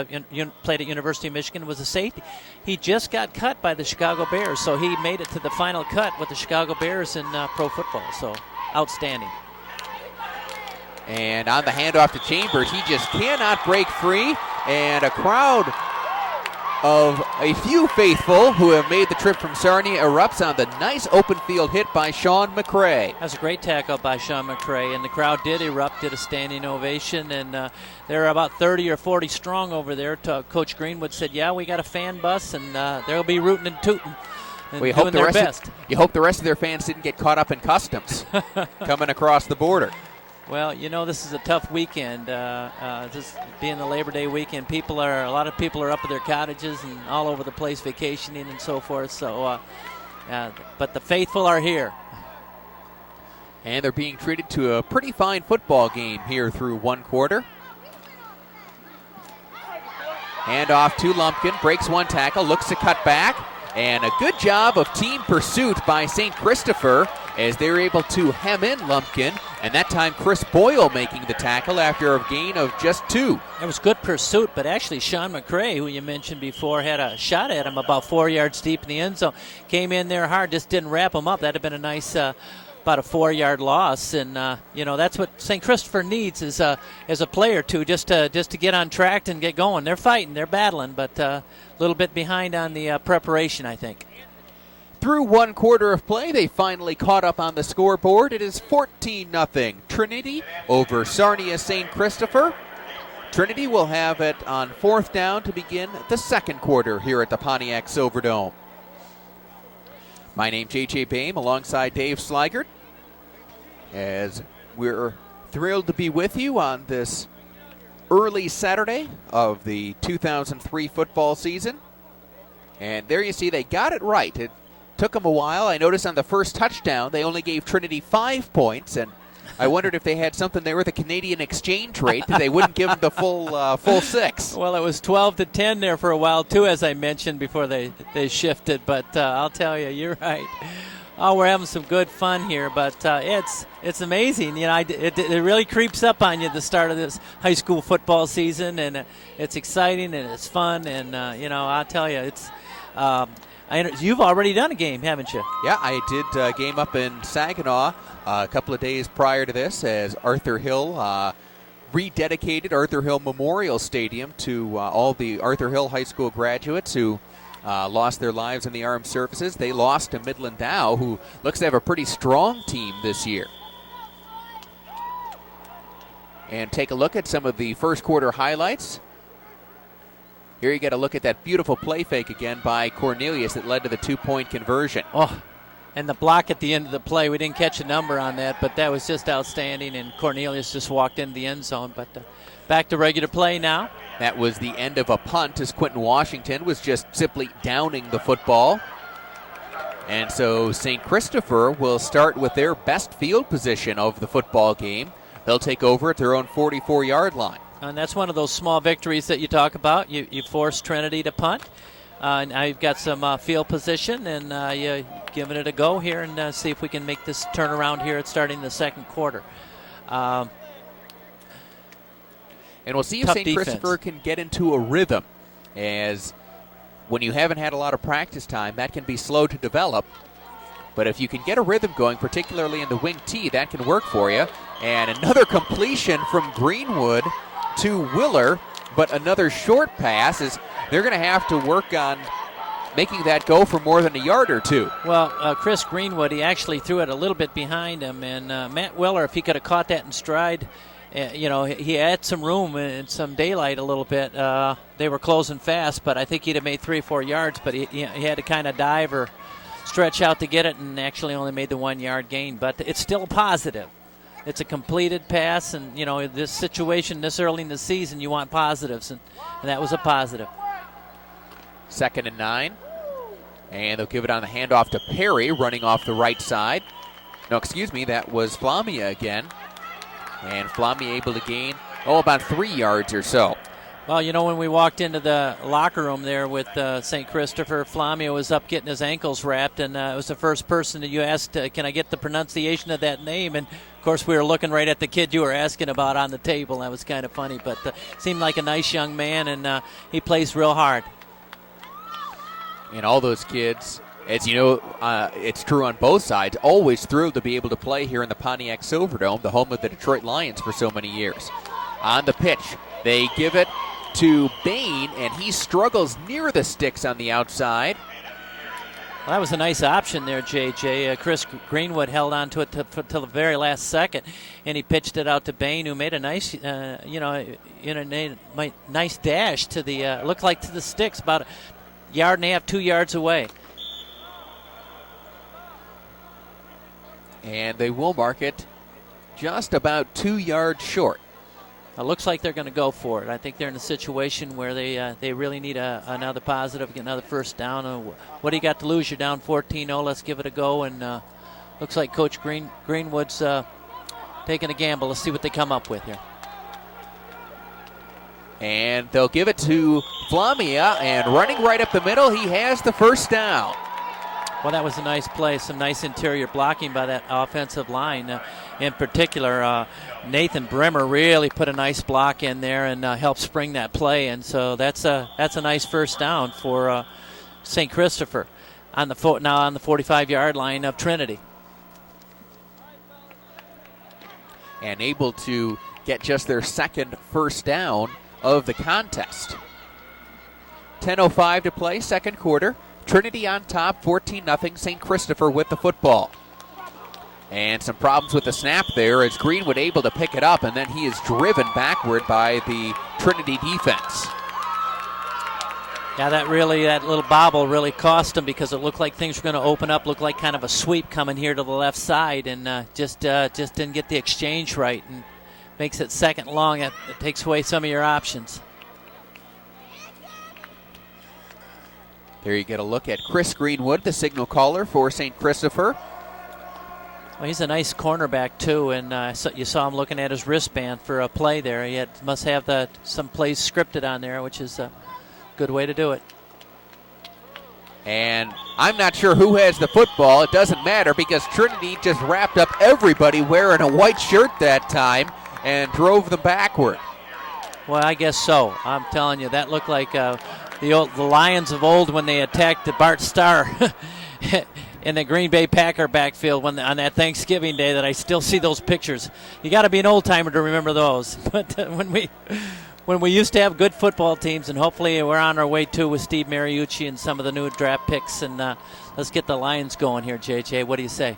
played at University of Michigan, was a safety. He just got cut by the Chicago Bears, so he made it to the final cut with the Chicago Bears in pro football. So, outstanding. And on the handoff to Chambers, he just cannot break free. And a crowd of a few faithful who have made the trip from Sarnia erupts on the nice open field hit by Sean McCrae. That's a great tackle by Sean McCrae, and the crowd did erupt, did a standing ovation, and there are about 30 or 40 strong over there. Coach Greenwood said, yeah, we got a fan bus, and they'll be rooting and tooting. And you doing their best. You hope the rest of their fans didn't get caught up in customs coming across the border. Well, you know, this is a tough weekend. Just being the Labor Day weekend, a lot of people are up at their cottages and all over the place vacationing and so forth. So, but the faithful are here. And they're being treated to a pretty fine football game here through one quarter. Hand off to Lumpkin, breaks one tackle, looks to cut back. And a good job of team pursuit by St. Christopher as they were able to hem in Lumpkin. And that time Chris Boyle making the tackle after a gain of just 2. It was good pursuit, but actually Sean McCrae, who you mentioned before, had a shot at him about 4 yards deep in the end zone. Came in there hard, just didn't wrap him up. That would have been a nice about a 4-yard loss. And, that's what St. Christopher needs as a player, too, just to get on track and get going. They're fighting, they're battling, but a little bit behind on the preparation, I think. Through one quarter of play, they finally caught up on the scoreboard. It is 14-0 Trinity over Sarnia St. Christopher. Trinity will have it on 4th down to begin the second quarter here at the Pontiac Silverdome. My name's J.J. Boehm alongside Dave Sligert, as we're thrilled to be with you on this early Saturday of the 2003 football season. And there you see they got it right. It took them a while. I noticed on the first touchdown they only gave Trinity 5 points, and I wondered if they had something there with a Canadian exchange rate that they wouldn't give them the full 6. Well, it was 12-10 there for a while too, as I mentioned before they shifted. But I'll tell you, you're right. Oh, we're having some good fun here, but it's amazing. You know, it really creeps up on you at the start of this high school football season, and it's exciting and it's fun. And I'll tell you, it's. You've already done a game, haven't you? Yeah, I did a game up in Saginaw a couple of days prior to this as Arthur Hill rededicated Arthur Hill Memorial Stadium to all the Arthur Hill High School graduates who lost their lives in the armed services. They lost to Midland Dow, who looks to have a pretty strong team this year. And take a look at some of the first quarter highlights. Here you get a look at that beautiful play fake again by Cornelius that led to the 2-point conversion. Oh, and the block at the end of the play, we didn't catch a number on that, but that was just outstanding, and Cornelius just walked into the end zone. But back to regular play now. That was the end of a punt as Quentin Washington was just simply downing the football. And so St. Christopher will start with their best field position of the football game. They'll take over at their own 44-yard line. And that's one of those small victories that you talk about. You force Trinity to punt. Now you've got some field position, and you're giving it a go here and see if we can make this turnaround here at starting the second quarter. And we'll see if St. Christopher can get into a rhythm, as when you haven't had a lot of practice time, that can be slow to develop. But if you can get a rhythm going, particularly in the wing T, that can work for you. And another completion from Greenwood to Willer, but another short pass is they're going to have to work on making that go for more than a yard or two. Well, Chris Greenwood, he actually threw it a little bit behind him, and Matt Weller, if he could have caught that in stride, he had some room and some daylight a little bit. They were closing fast, but I think he'd have made 3 or 4 yards, but he had to kind of dive or stretch out to get it, and actually only made the 1 yard gain. But it's still positive. It's a completed pass, and, this situation this early in the season, you want positives, and that was a positive. 2nd and 9. And they'll give it on the handoff to Perry, running off the right side. No, excuse me, that was Flamia again. And Flamia able to gain, about 3 yards or so. Well, when we walked into the locker room there with St. Christopher, Flamia was up getting his ankles wrapped, and it was the first person that you asked, can I get the pronunciation of that name? And, of course, we were looking right at the kid you were asking about on the table. That was kind of funny, but seemed like a nice young man, and he plays real hard. And all those kids, as you know, it's true on both sides, always thrilled to be able to play here in the Pontiac Silverdome, the home of the Detroit Lions for so many years. On the pitch, they give it to Bain, and he struggles near the sticks on the outside. Well, that was a nice option there, J.J. Chris Greenwood held on to it till the very last second, and he pitched it out to Bain, who made a nice, nice dash to the, looked like to the sticks, about a yard and a half, 2 yards away. And they will mark it just about 2 yards short. It looks like they're going to go for it. I think they're in a situation where they really need another positive, get another first down. What do you got to lose? You're down 14-0. Let's give it a go. And looks like Coach Greenwood's taking a gamble. Let's see what they come up with here. And they'll give it to Flamia, and running right up the middle, he has the first down. Well, that was a nice play. Some nice interior blocking by that offensive line. In particular, Nathan Brimmer really put a nice block in there and helped spring that play. And so that's a nice first down for St. Christopher now on the 45-yard line of Trinity. And able to get just their second first down of the contest. 10:05 to play, second quarter. Trinity on top, 14-0. St. Christopher with the football. And some problems with the snap there as Greenwood able to pick it up, and then he is driven backward by the Trinity defense. Yeah, that little bobble really cost him because it looked like things were going to open up, looked like kind of a sweep coming here to the left side, and just didn't get the exchange right, and makes it second long. It takes away some of your options. There you get a look at Chris Greenwood, the signal caller for St. Christopher. Well, he's a nice cornerback, too, and you saw him looking at his wristband for a play there. He must have some plays scripted on there, which is a good way to do it. And I'm not sure who has the football. It doesn't matter because Trinity just wrapped up everybody wearing a white shirt that time and drove them backward. Well, I guess so. I'm telling you, that looked like the Lions of old when they attacked the Bart Starr in the Green Bay Packer backfield on that Thanksgiving Day. That I still see those pictures. You got to be an old timer to remember those. But when we used to have good football teams, and hopefully we're on our way too with Steve Mariucci and some of the new draft picks. And let's get the Lions going here, JJ. What do you say?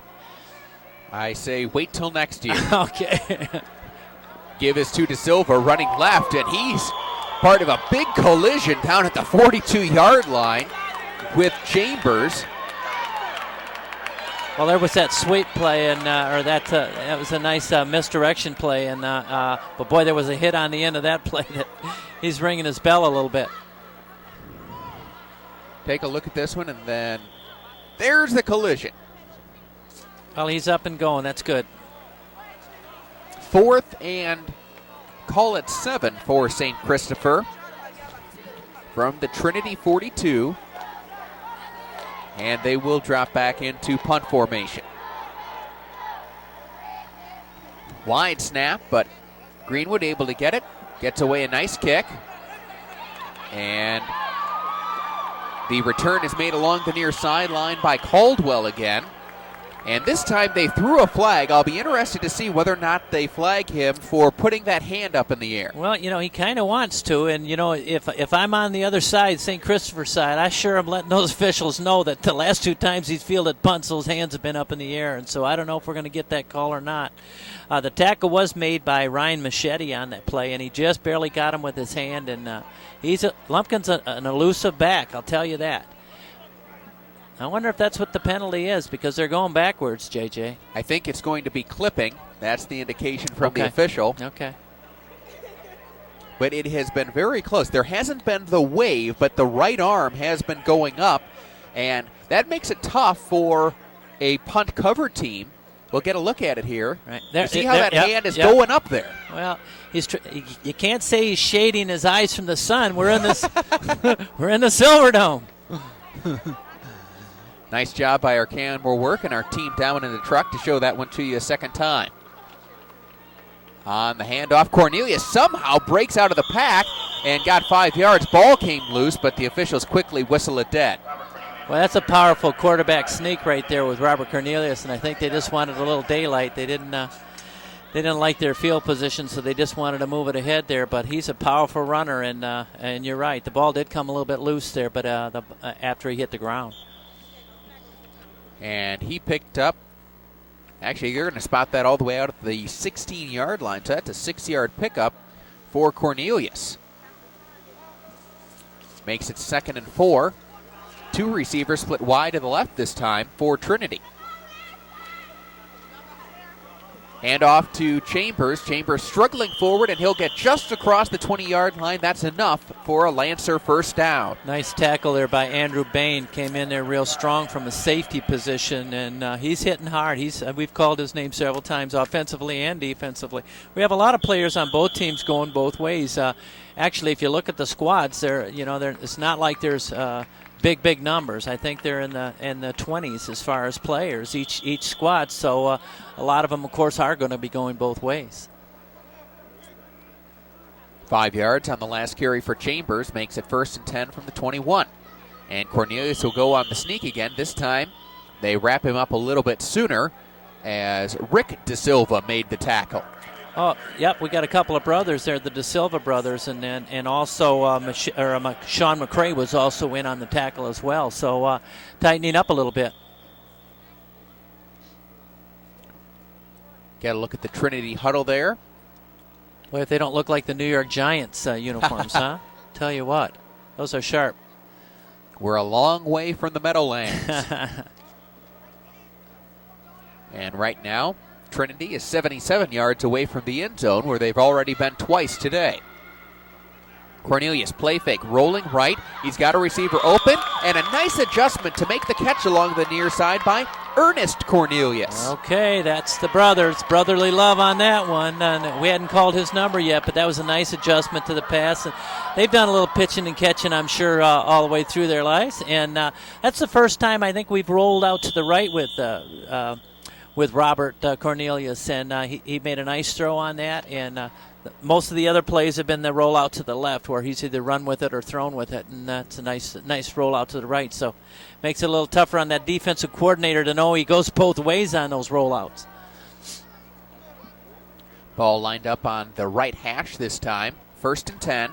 I say wait till next year. Okay. Give his to Silva running left, and he's part of a big collision down at the 42-yard line with Chambers. Well, there was that sweep play, and that was a nice misdirection play, and but boy, there was a hit on the end of that play that he's ringing his bell a little bit. Take a look at this one, and then there's the collision. Well, he's up and going. That's good. 4th and call it 7 for St. Christopher from the Trinity 42. And they will drop back into punt formation. Wide snap, but Greenwood able to get it. Gets away a nice kick. And the return is made along the near sideline by Caldwell again. And this time they threw a flag. I'll be interested to see whether or not they flag him for putting that hand up in the air. Well, he kind of wants to. And, if I'm on the other side, St. Christopher's side, I sure am letting those officials know that the last 2 times he's fielded punts, those hands have been up in the air. And so I don't know if we're going to get that call or not. The tackle was made by Ryan Machete on that play, and he just barely got him with his hand. And Lumpkin's an elusive back, I'll tell you that. I wonder if that's what the penalty is, because they're going backwards, JJ. I think it's going to be clipping. That's the indication from the official. Okay. But it has been very close. There hasn't been the wave, but the right arm has been going up, and that makes it tough for a punt cover team. We'll get a look at it here. Right. You see how that hand is going up there. Well, you can't say he's shading his eyes from the sun. We're in this. We're in the Silverdome. Nice job by our camera work and our team down in the truck to show that one to you a second time. On the handoff, Cornelius somehow breaks out of the pack and got 5 yards. Ball came loose, but the officials quickly whistle it dead. Well, that's a powerful quarterback sneak right there with Robert Cornelius, and I think they just wanted a little daylight. They didn't like their field position, so they just wanted to move it ahead there. But he's a powerful runner, and you're right. The ball did come a little bit loose there, but after he hit the ground. And he picked up, actually you're going to spot that all the way out at the 16-yard line. So that's a 6-yard pickup for Cornelius. Makes it 2nd and 4. 2 receivers split wide to the left this time for Trinity. Hand off to Chambers. Chambers struggling forward, and he'll get just across the 20-yard line. That's enough for a Lancer first down. Nice tackle there by Andrew Bain. Came in there real strong from a safety position, and he's hitting hard. We've called his name several times, offensively and defensively. We have a lot of players on both teams going both ways. Actually, if you look at the squads, it's not like there's big numbers. I think they're in the 20s as far as players each squad. So a lot of them, of course, are going to be going both ways. 5 yards on the last carry for Chambers makes it 1st and 10 from the 21. And Cornelius will go on the sneak again. This time they wrap him up a little bit sooner as Rick DeSilva made the tackle. Oh, yep, we got a couple of brothers there, the De Silva brothers, and also Sean McCrae was also in on the tackle as well, so tightening up a little bit. Got to look at the Trinity huddle there. Well, if they don't look like the New York Giants uniforms, huh? Tell you what, those are sharp. We're a long way from the Meadowlands. And right now, Trinity is 77 yards away from the end zone, where they've already been twice today. Cornelius, play fake, rolling right. He's got a receiver open, and a nice adjustment to make the catch along the near side by Ernest Cornelius. Okay, that's the brothers. Brotherly love on that one. And we hadn't called his number yet, but that was a nice adjustment to the pass. And they've done a little pitching and catching, I'm sure, all the way through their lives. And that's the first time I think we've rolled out to the right with Robert Cornelius, and he made a nice throw on that, and most of the other plays have been the rollout to the left, where he's either run with it or thrown with it, and that's a nice rollout to the right. So makes it a little tougher on that defensive coordinator to know he goes both ways on those rollouts. Ball lined up on the right hash this time. 1st and 10.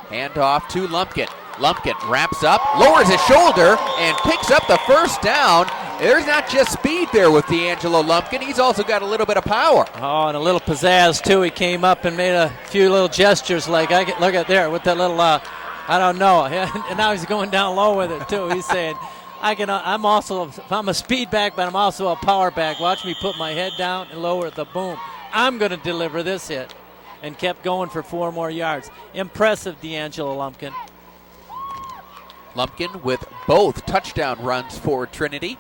Hand off to Lumpkin. Lumpkin wraps up, lowers his shoulder, and picks up the first down. There's not just speed there with D'Angelo Lumpkin. He's also got a little bit of power. Oh, and a little pizzazz, too. He came up and made a few little gestures like, look at there with that little, I don't know. And now he's going down low with it, too. He's saying, I'm a speed back, but I'm also a power back. Watch me put my head down and lower the boom. I'm going to deliver this hit. And kept going for 4 more yards. Impressive, D'Angelo Lumpkin. Lumpkin with both touchdown runs for Trinity.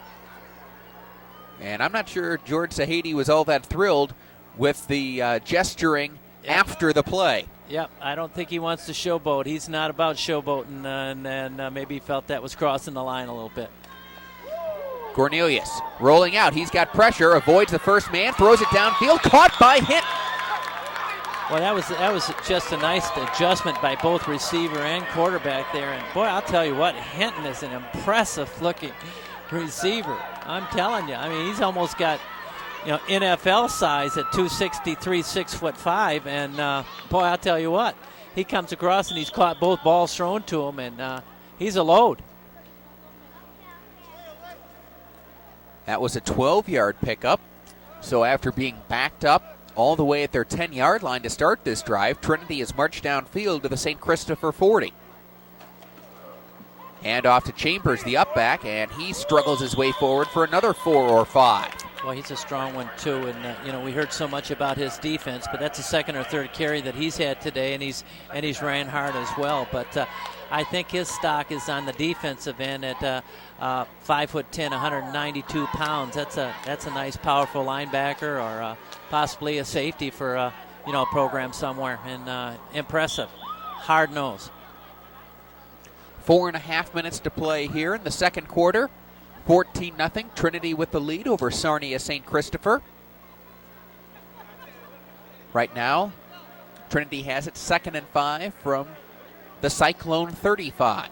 And I'm not sure George Sahady was all that thrilled with the gesturing after the play. Yep, I don't think he wants to showboat. He's not about showboating, and maybe he felt that was crossing the line a little bit. Cornelius rolling out. He's got pressure, avoids the first man, throws it downfield, caught by Hinton. Well, that was just a nice adjustment by both receiver and quarterback there. And, boy, I'll tell you what, Hinton is an impressive-looking receiver. I'm telling you. I mean, he's almost got, NFL size at 263, 6'5", and boy, I'll tell you what, he comes across and he's caught both balls thrown to him, and he's a load. That was a 12-yard pickup. So after being backed up all the way at their 10-yard line to start this drive, Trinity has marched downfield to the St. Christopher 40. Hand off to Chambers, the up back, and he struggles his way forward for another 4 or 5. Well, he's a strong one, too, and, we heard so much about his defense, but that's the second or third carry that he's had today, and he's ran hard as well. But I think his stock is on the defensive end at 5'10", 192 pounds. That's a nice, powerful linebacker or possibly a safety for a program somewhere, and impressive. Hard nose. 4.5 minutes to play here in the second quarter. 14-0, Trinity with the lead over Sarnia St. Christopher. Right now, Trinity has it 2nd and 5 from the Cyclone 35.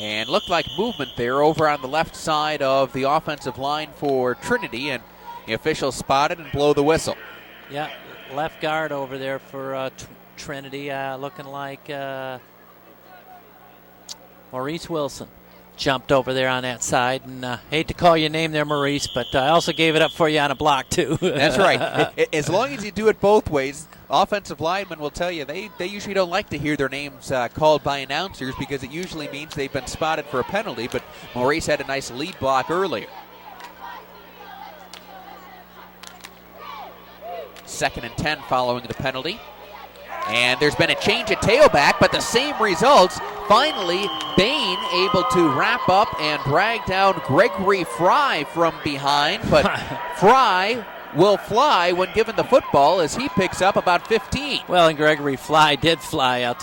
And looked like movement there over on the left side of the offensive line for Trinity, and the officials spotted and blow the whistle. Yeah, left guard over there for Trinity, looking like Maurice Wilson jumped over there on that side, and hate to call your name there, Maurice, but I also gave it up for you on a block too. That's right. As long as you do it both ways, offensive linemen will tell you they usually don't like to hear their names called by announcers because it usually means they've been spotted for a penalty, but Maurice had a nice lead block earlier. 2nd and 10 following the penalty. And there's been a change at tailback, but the same results. Finally, Bain able to wrap up and drag down Gregory Fry from behind, but Fry will fly when given the football as he picks up about 15. Well, and Gregory Fry did fly, and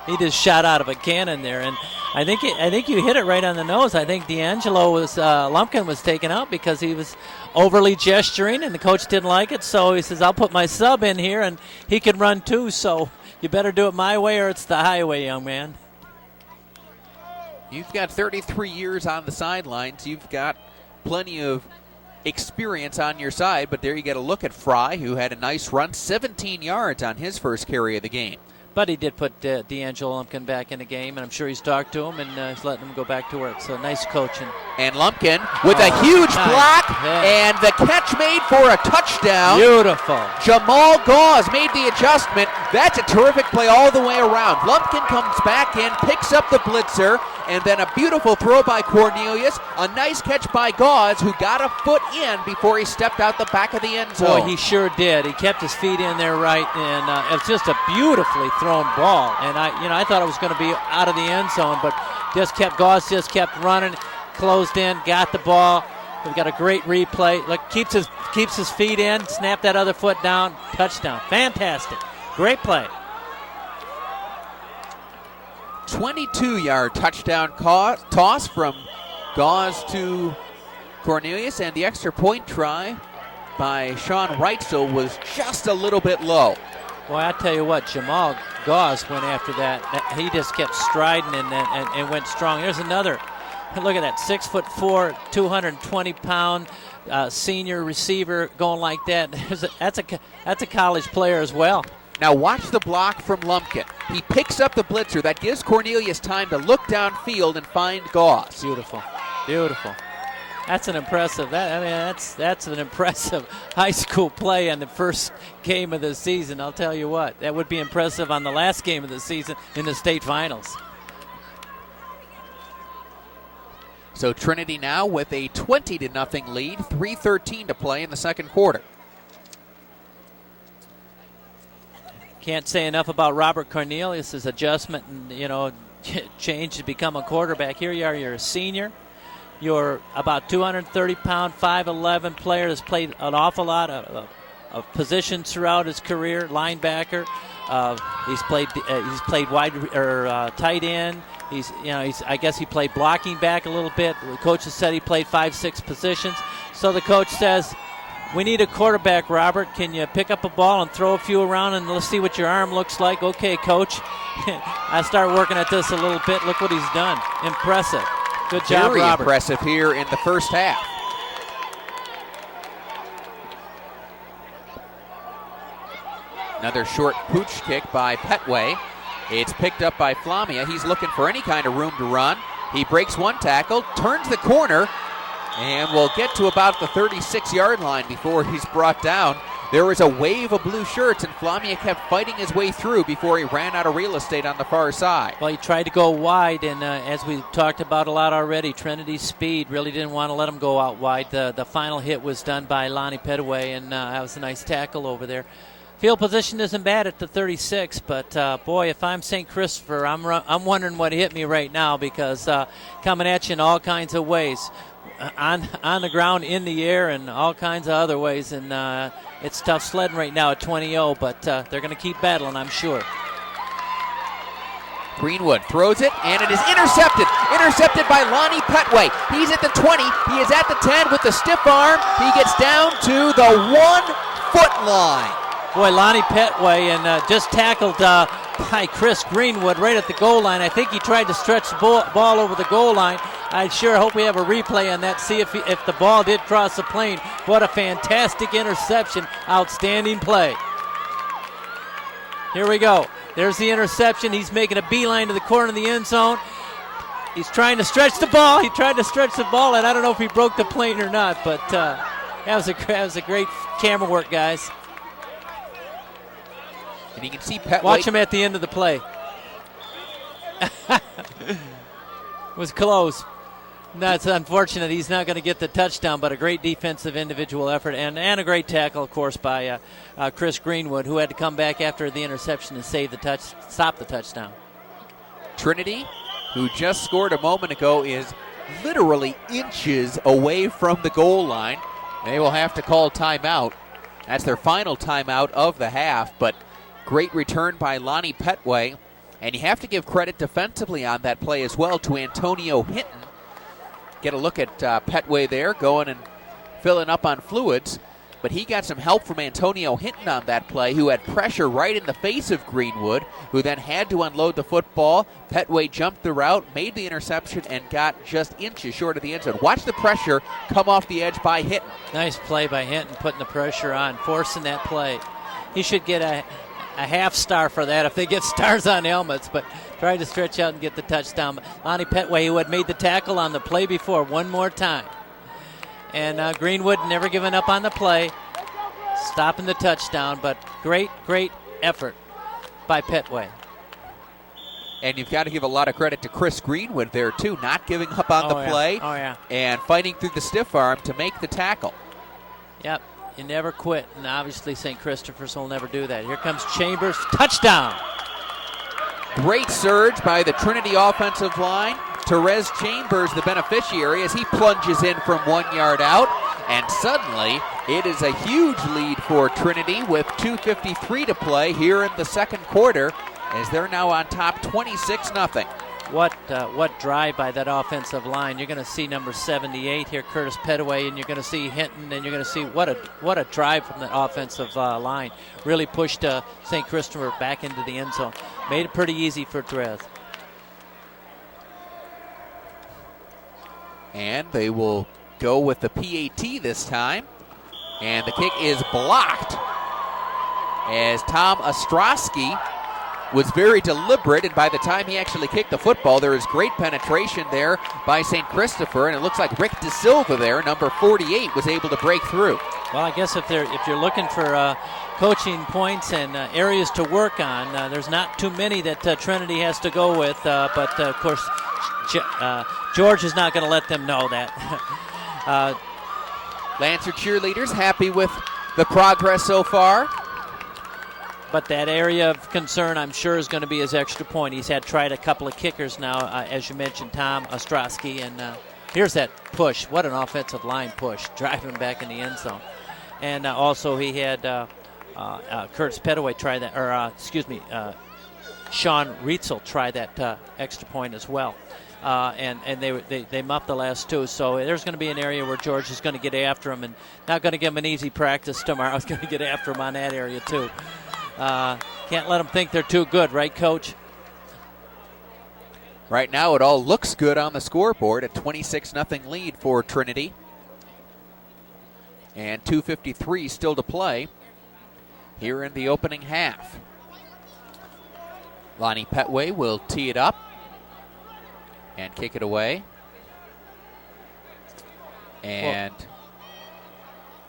he just shot out of a cannon there. And I think you hit it right on the nose. I think Lumpkin was taken out because he was overly gesturing, and the coach didn't like it. So he says, "I'll put my sub in here, and he can run too. So you better do it my way, or it's the highway, young man." You've got 33 years on the sidelines. You've got plenty of experience on your side, but there you get a look at Fry, who had a nice run, 17 yards on his first carry of the game. But he did put D'Angelo Lumpkin back in the game, and I'm sure he's talked to him, and he's letting him go back to work. So nice coaching. And Lumpkin with a huge block, and the catch made for a touchdown. Beautiful. Jamal Gauze made the adjustment. That's a terrific play all the way around. Lumpkin comes back in, picks up the blitzer, and then a beautiful throw by Cornelius. A nice catch by Gauze, who got a foot in before he stepped out the back of the end zone. Boy, he sure did. He kept his feet in there right, and it's just a beautifully thrown ball. And I thought it was going to be out of the end zone, but Gauze just kept running, closed in, got the ball. We've got a great replay. Look, keeps his feet in, snapped that other foot down, touchdown. Fantastic. Great play. 22-yard touchdown toss from Gauze to Cornelius, and the extra point try by Sean Reitzel was just a little bit low. Boy, I tell you what, Jamal Gauze went after that. He just kept striding and went strong. There's another. Look at that, 6'4", 220-pound senior receiver going like that. That's a college player as well. Now watch the block from Lumpkin. He picks up the blitzer. That gives Cornelius time to look downfield and find Gauze. Beautiful, beautiful. That's an impressive. That's an impressive high school play on the first game of the season. I'll tell you what, that would be impressive on the last game of the season in the state finals. So Trinity now with a 20-0 lead, 3:13 to play in the second quarter. Can't say enough about Robert Cornelius' adjustment and change to become a quarterback. Here you are, you're a senior. You're about 230-pound, 5'11" player that's played an awful lot of positions throughout his career. Linebacker. He's played wide or tight end. I guess he played blocking back a little bit. The coach has said he played 5-6 positions. So the coach says, We need a quarterback, Robert. Can you pick up a ball and throw a few around, and let's see what your arm looks like? Okay, Coach. I start working at this a little bit. Look what he's done. Impressive. Good job, Very Robert. impressive here in the first half. Another short pooch kick by Petway. It's picked up by Flamia. He's looking for any kind of room to run. He breaks one tackle, turns the corner, and will get to about the 36-yard line before he's brought down. There was a wave of blue shirts, and Flamia kept fighting his way through before he ran out of real estate on the far side. Well, he tried to go wide, and as we talked about a lot already, Trinity's speed really didn't want to let him go out wide. The final hit was done by Lonnie Petaway, and that was a nice tackle over there. Field position isn't bad at the 36, but boy, if I'm St. Christopher, I'm wondering what hit me right now, because coming at you in all kinds of ways, on the ground, in the air, and all kinds of other ways, and it's tough sledding right now at 20-0, but they're going to keep battling, I'm sure. Greenwood throws it, and it is intercepted. Intercepted by Lonnie Petway. He's at the 20. He is at the 10 with the stiff arm. He gets down to the 1-foot line. Boy, Lonnie Petway and just tackled by Chris Greenwood right at the goal line. I think he tried to stretch the ball over the goal line. I sure hope we have a replay on that, see if the ball did cross the plane. What a fantastic interception. Outstanding play. Here we go. There's the interception. He's making a beeline to the corner of the end zone. He's trying to stretch the ball. He tried to stretch the ball, and I don't know if he broke the plane or not, but that was a great camera work, guys. And you can see Petway. Watch him at the end of the play. It was close. That's unfortunate. He's not going to get the touchdown, but a great defensive individual effort and a great tackle, of course, by Chris Greenwood, who had to come back after the interception and stop the touchdown. Trinity, who just scored a moment ago, is literally inches away from the goal line. They will have to call timeout. That's their final timeout of the half, but great return by Lonnie Petway. And you have to give credit defensively on that play as well to Antonio Hinton. Get a look at Petway there going and filling up on fluids. But he got some help from Antonio Hinton on that play, who had pressure right in the face of Greenwood, who then had to unload the football. Petway jumped the route, made the interception, and got just inches short of the end zone. Watch the pressure come off the edge by Hinton. Nice play by Hinton, putting the pressure on, forcing that play. He should get a half star for that if they get stars on helmets, but tried to stretch out and get the touchdown. Lonnie Petway, who had made the tackle on the play before, one more time. And Greenwood never giving up on the play, stopping the touchdown, but great effort by Petway. And you've got to give a lot of credit to Chris Greenwood there, too, not giving up on the play and fighting through the stiff arm to make the tackle. Yep. You never quit, and obviously St. Christopher's will never do that. Here comes Chambers, touchdown. Great surge by the Trinity offensive line. Therese Chambers, the beneficiary, as he plunges in from 1 yard out. And suddenly, it is a huge lead for Trinity with 2:53 to play here in the second quarter, as they're now on top 26-0. What drive by that offensive line. You're going to see number 78 here, Curtis Petaway, and you're going to see Hinton, and you're going to see what a drive from that offensive line. Really pushed St. Christopher back into the end zone. Made it pretty easy for Therese. And they will go with the PAT this time. And the kick is blocked as Tom Ostrowski was very deliberate, and by the time he actually kicked the football, there was great penetration there by St. Christopher, and it looks like Rick DeSilva there, number 48, was able to break through. Well, I guess if you're looking for coaching points and areas to work on, there's not too many that Trinity has to go with, but of course George is not going to let them know that. Lancer cheerleaders happy with the progress so far. But that area of concern, I'm sure, is going to be his extra point. He's tried a couple of kickers now, as you mentioned, Tom Ostrowski. And here's that push. What an offensive line push, driving back in the end zone. And also he had Curtis Petaway try that, Sean Rietzel try that extra point as well. and they muffed the last two. So there's going to be an area where George is going to get after him, and not going to give him an easy practice tomorrow. He's going to get after him on that area too. Can't let them think they're too good, right, Coach? Right now it all looks good on the scoreboard. A 26-0 lead for Trinity. And 2:53 still to play here in the opening half. Lonnie Petway will tee it up and kick it away. And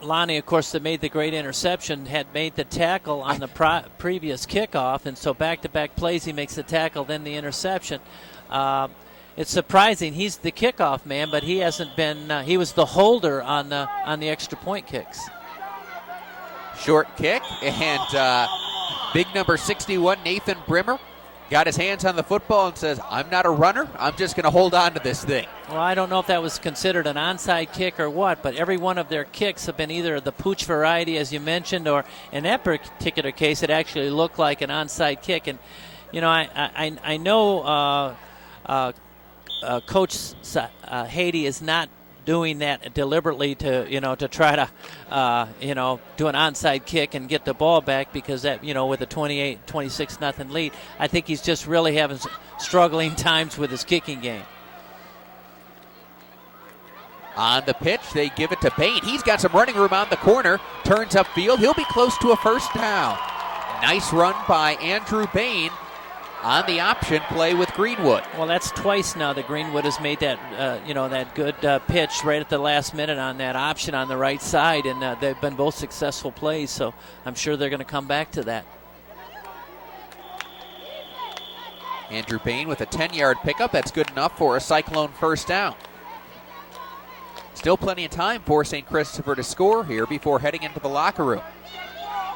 Lonnie, of course, that made the great interception, had made the tackle on the previous kickoff, and so back-to-back plays he makes the tackle, then the interception. It's surprising. He's the kickoff man, but he hasn't been. He was the holder on the extra point kicks. Short kick, and big number 61, Nathan Brimmer, got his hands on the football and says, "I'm not a runner. I'm just going to hold on to this thing." Well, I don't know if that was considered an onside kick or what, but every one of their kicks have been either the pooch variety, as you mentioned, or in that particular case, it actually looked like an onside kick. And you know, I know. Coach Haiti is not doing that deliberately to try to do an onside kick and get the ball back, because that with a 26-0 lead, I think he's just really having struggling times with his kicking game. On the pitch, they give it to Bain. He's got some running room on the corner, turns upfield. He'll be close to a first down. Nice run by Andrew Bain on the option play with Greenwood. Well, that's twice now that Greenwood has made that, that good pitch right at the last minute on that option on the right side, and they've been both successful plays, so I'm sure they're going to come back to that. Andrew Bain with a 10-yard pickup. That's good enough for a Cyclone first down. Still plenty of time for St. Christopher to score here before heading into the locker room.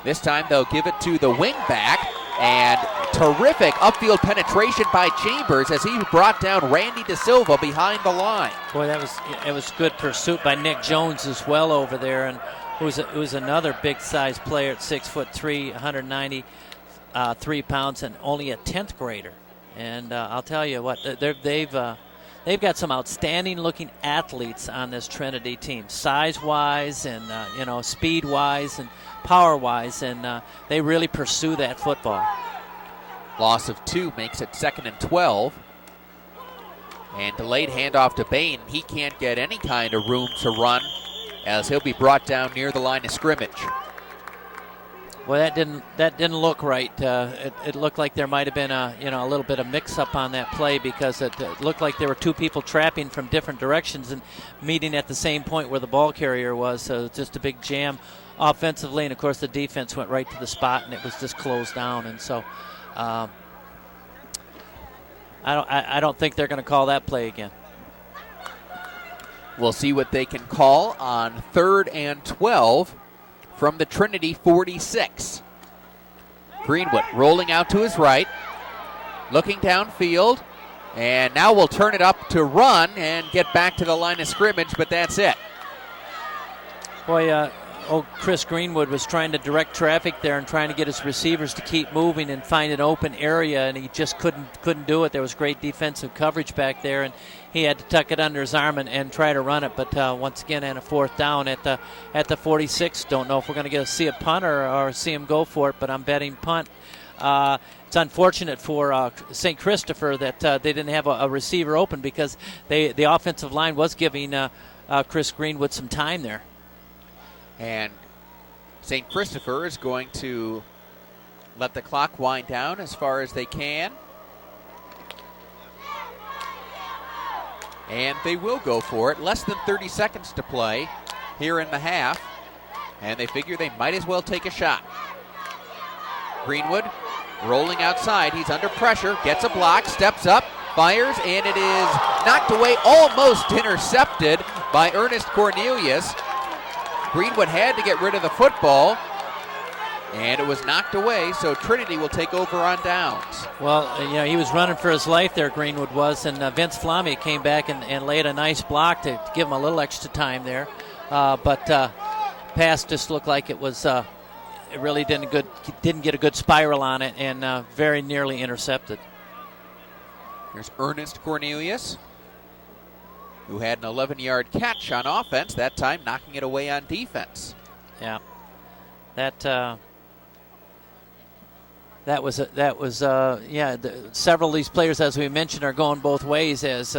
This time they'll give it to the wing back, and terrific upfield penetration by Chambers as he brought down Randy De Silva behind the line. Boy, it was good pursuit by Nick Jones as well over there, and it was another big-sized player at 6'3", 193 pounds, and only a 10th grader. And I'll tell you what, they've got some outstanding-looking athletes on this Trinity team, size-wise and speed-wise and power-wise, and they really pursue that football. Loss of 2 makes it 2nd and 12. And delayed handoff to Bain. He can't get any kind of room to run as he'll be brought down near the line of scrimmage. Well, that didn't look right. It looked like there might have been a little bit of mix-up on that play, because it looked like there were two people trapping from different directions and meeting at the same point where the ball carrier was. So just a big jam offensively, and of course the defense went right to the spot, and it was just closed down. And so I don't think they're going to call that play again. We'll see what they can call on 3rd and 12 from the Trinity 46. Greenwood rolling out to his right, looking downfield, and now we'll turn it up to run and get back to the line of scrimmage, but that's it. Boy, Chris Greenwood was trying to direct traffic there and trying to get his receivers to keep moving and find an open area, and he just couldn't do it. There was great defensive coverage back there, and he had to tuck it under his arm and try to run it. But once again, and a 4th down at the 46. Don't know if we're going to see a punt or see him go for it, but I'm betting punt. It's unfortunate for St. Christopher that they didn't have a receiver open, because the offensive line was giving Chris Greenwood some time there. And St. Christopher is going to let the clock wind down as far as they can. And they will go for it. Less than 30 seconds to play here in the half. And they figure they might as well take a shot. Greenwood rolling outside. He's under pressure. Gets a block. Steps up. Fires. And it is knocked away. Almost intercepted by Ernest Cornelius. Greenwood had to get rid of the football, and it was knocked away, so Trinity will take over on downs. Well, he was running for his life there, Greenwood was, and Vince Flamme came back and laid a nice block to give him a little extra time there. But pass just looked like it was it really didn't get a good spiral on it, and very nearly intercepted. Here's Ernest Cornelius, who had an 11-yard catch on offense, that time knocking it away on defense. Yeah. That was several of these players, as we mentioned, are going both ways, as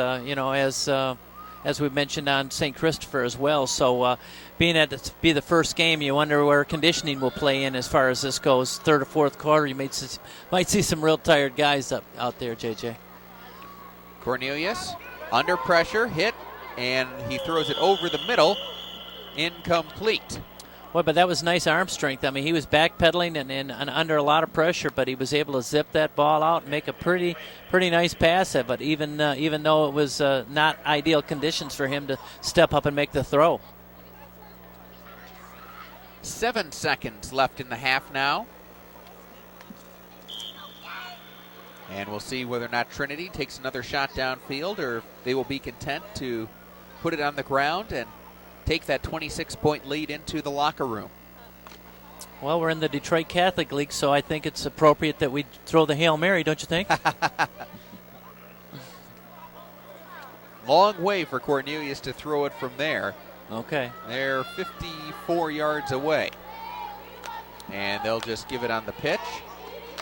we mentioned on St. Christopher as well. So being at it be the first game, you wonder where conditioning will play in as far as this goes. Third or fourth quarter, you might see some real tired guys out there, JJ. Cornelius under pressure, hit, and he throws it over the middle, incomplete. Boy, but that was nice arm strength. I mean, he was backpedaling and under a lot of pressure, but he was able to zip that ball out and make a pretty nice pass. But even though it was not ideal conditions for him to step up and make the throw. 7 seconds left in the half now. And we'll see whether or not Trinity takes another shot downfield, or if they will be content to put it on the ground and take that 26-point lead into the locker room. Well, we're in the Detroit Catholic League, so I think it's appropriate that we throw the Hail Mary, don't you think? Long way for Cornelius to throw it from there. Okay. They're 54 yards away. And they'll just give it on the pitch.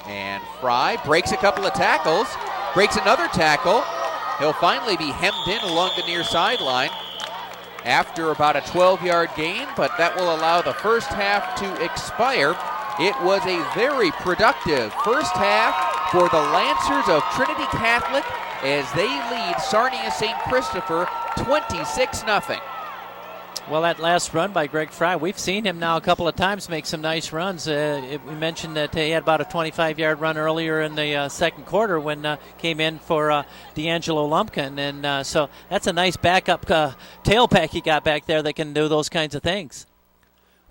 And Fry breaks a couple of tackles, breaks another tackle. He'll finally be hemmed in along the near sideline after about a 12-yard gain, but that will allow the first half to expire. It was a very productive first half for the Lancers of Trinity Catholic as they lead Sarnia St. Christopher 26-0. Well, that last run by Greg Fry, we've seen him now a couple of times make some nice runs. We mentioned that he had about a 25-yard run earlier in the second quarter when came in for D'Angelo Lumpkin. And so that's a nice backup tailback he got back there that can do those kinds of things.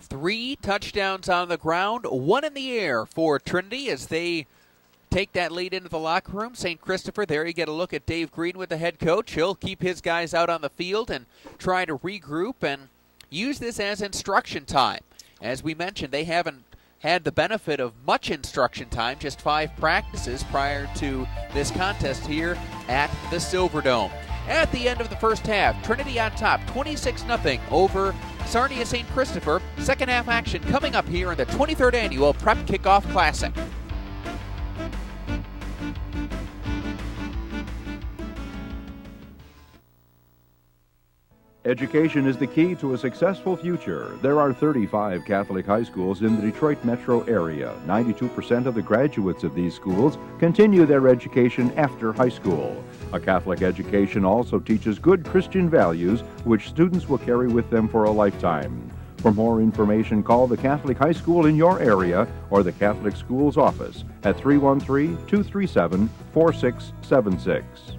3 touchdowns on the ground, 1 in the air for Trinity as they take that lead into the locker room. St. Christopher, there you get a look at Dave Greenwood, the head coach. He'll keep his guys out on the field and try to regroup and use this as instruction time. As we mentioned, they haven't had the benefit of much instruction time, just 5 practices prior to this contest here at the Silverdome. At the end of the first half, Trinity on top, 26-0 over Sarnia St. Christopher. Second half action coming up here in the 23rd Annual Prep Kickoff Classic. Education is the key to a successful future. There are 35 Catholic high schools in the Detroit metro area. 92% of the graduates of these schools continue their education after high school. A Catholic education also teaches good Christian values, which students will carry with them for a lifetime. For more information, call the Catholic high school in your area or the Catholic Schools office at 313-237-4676.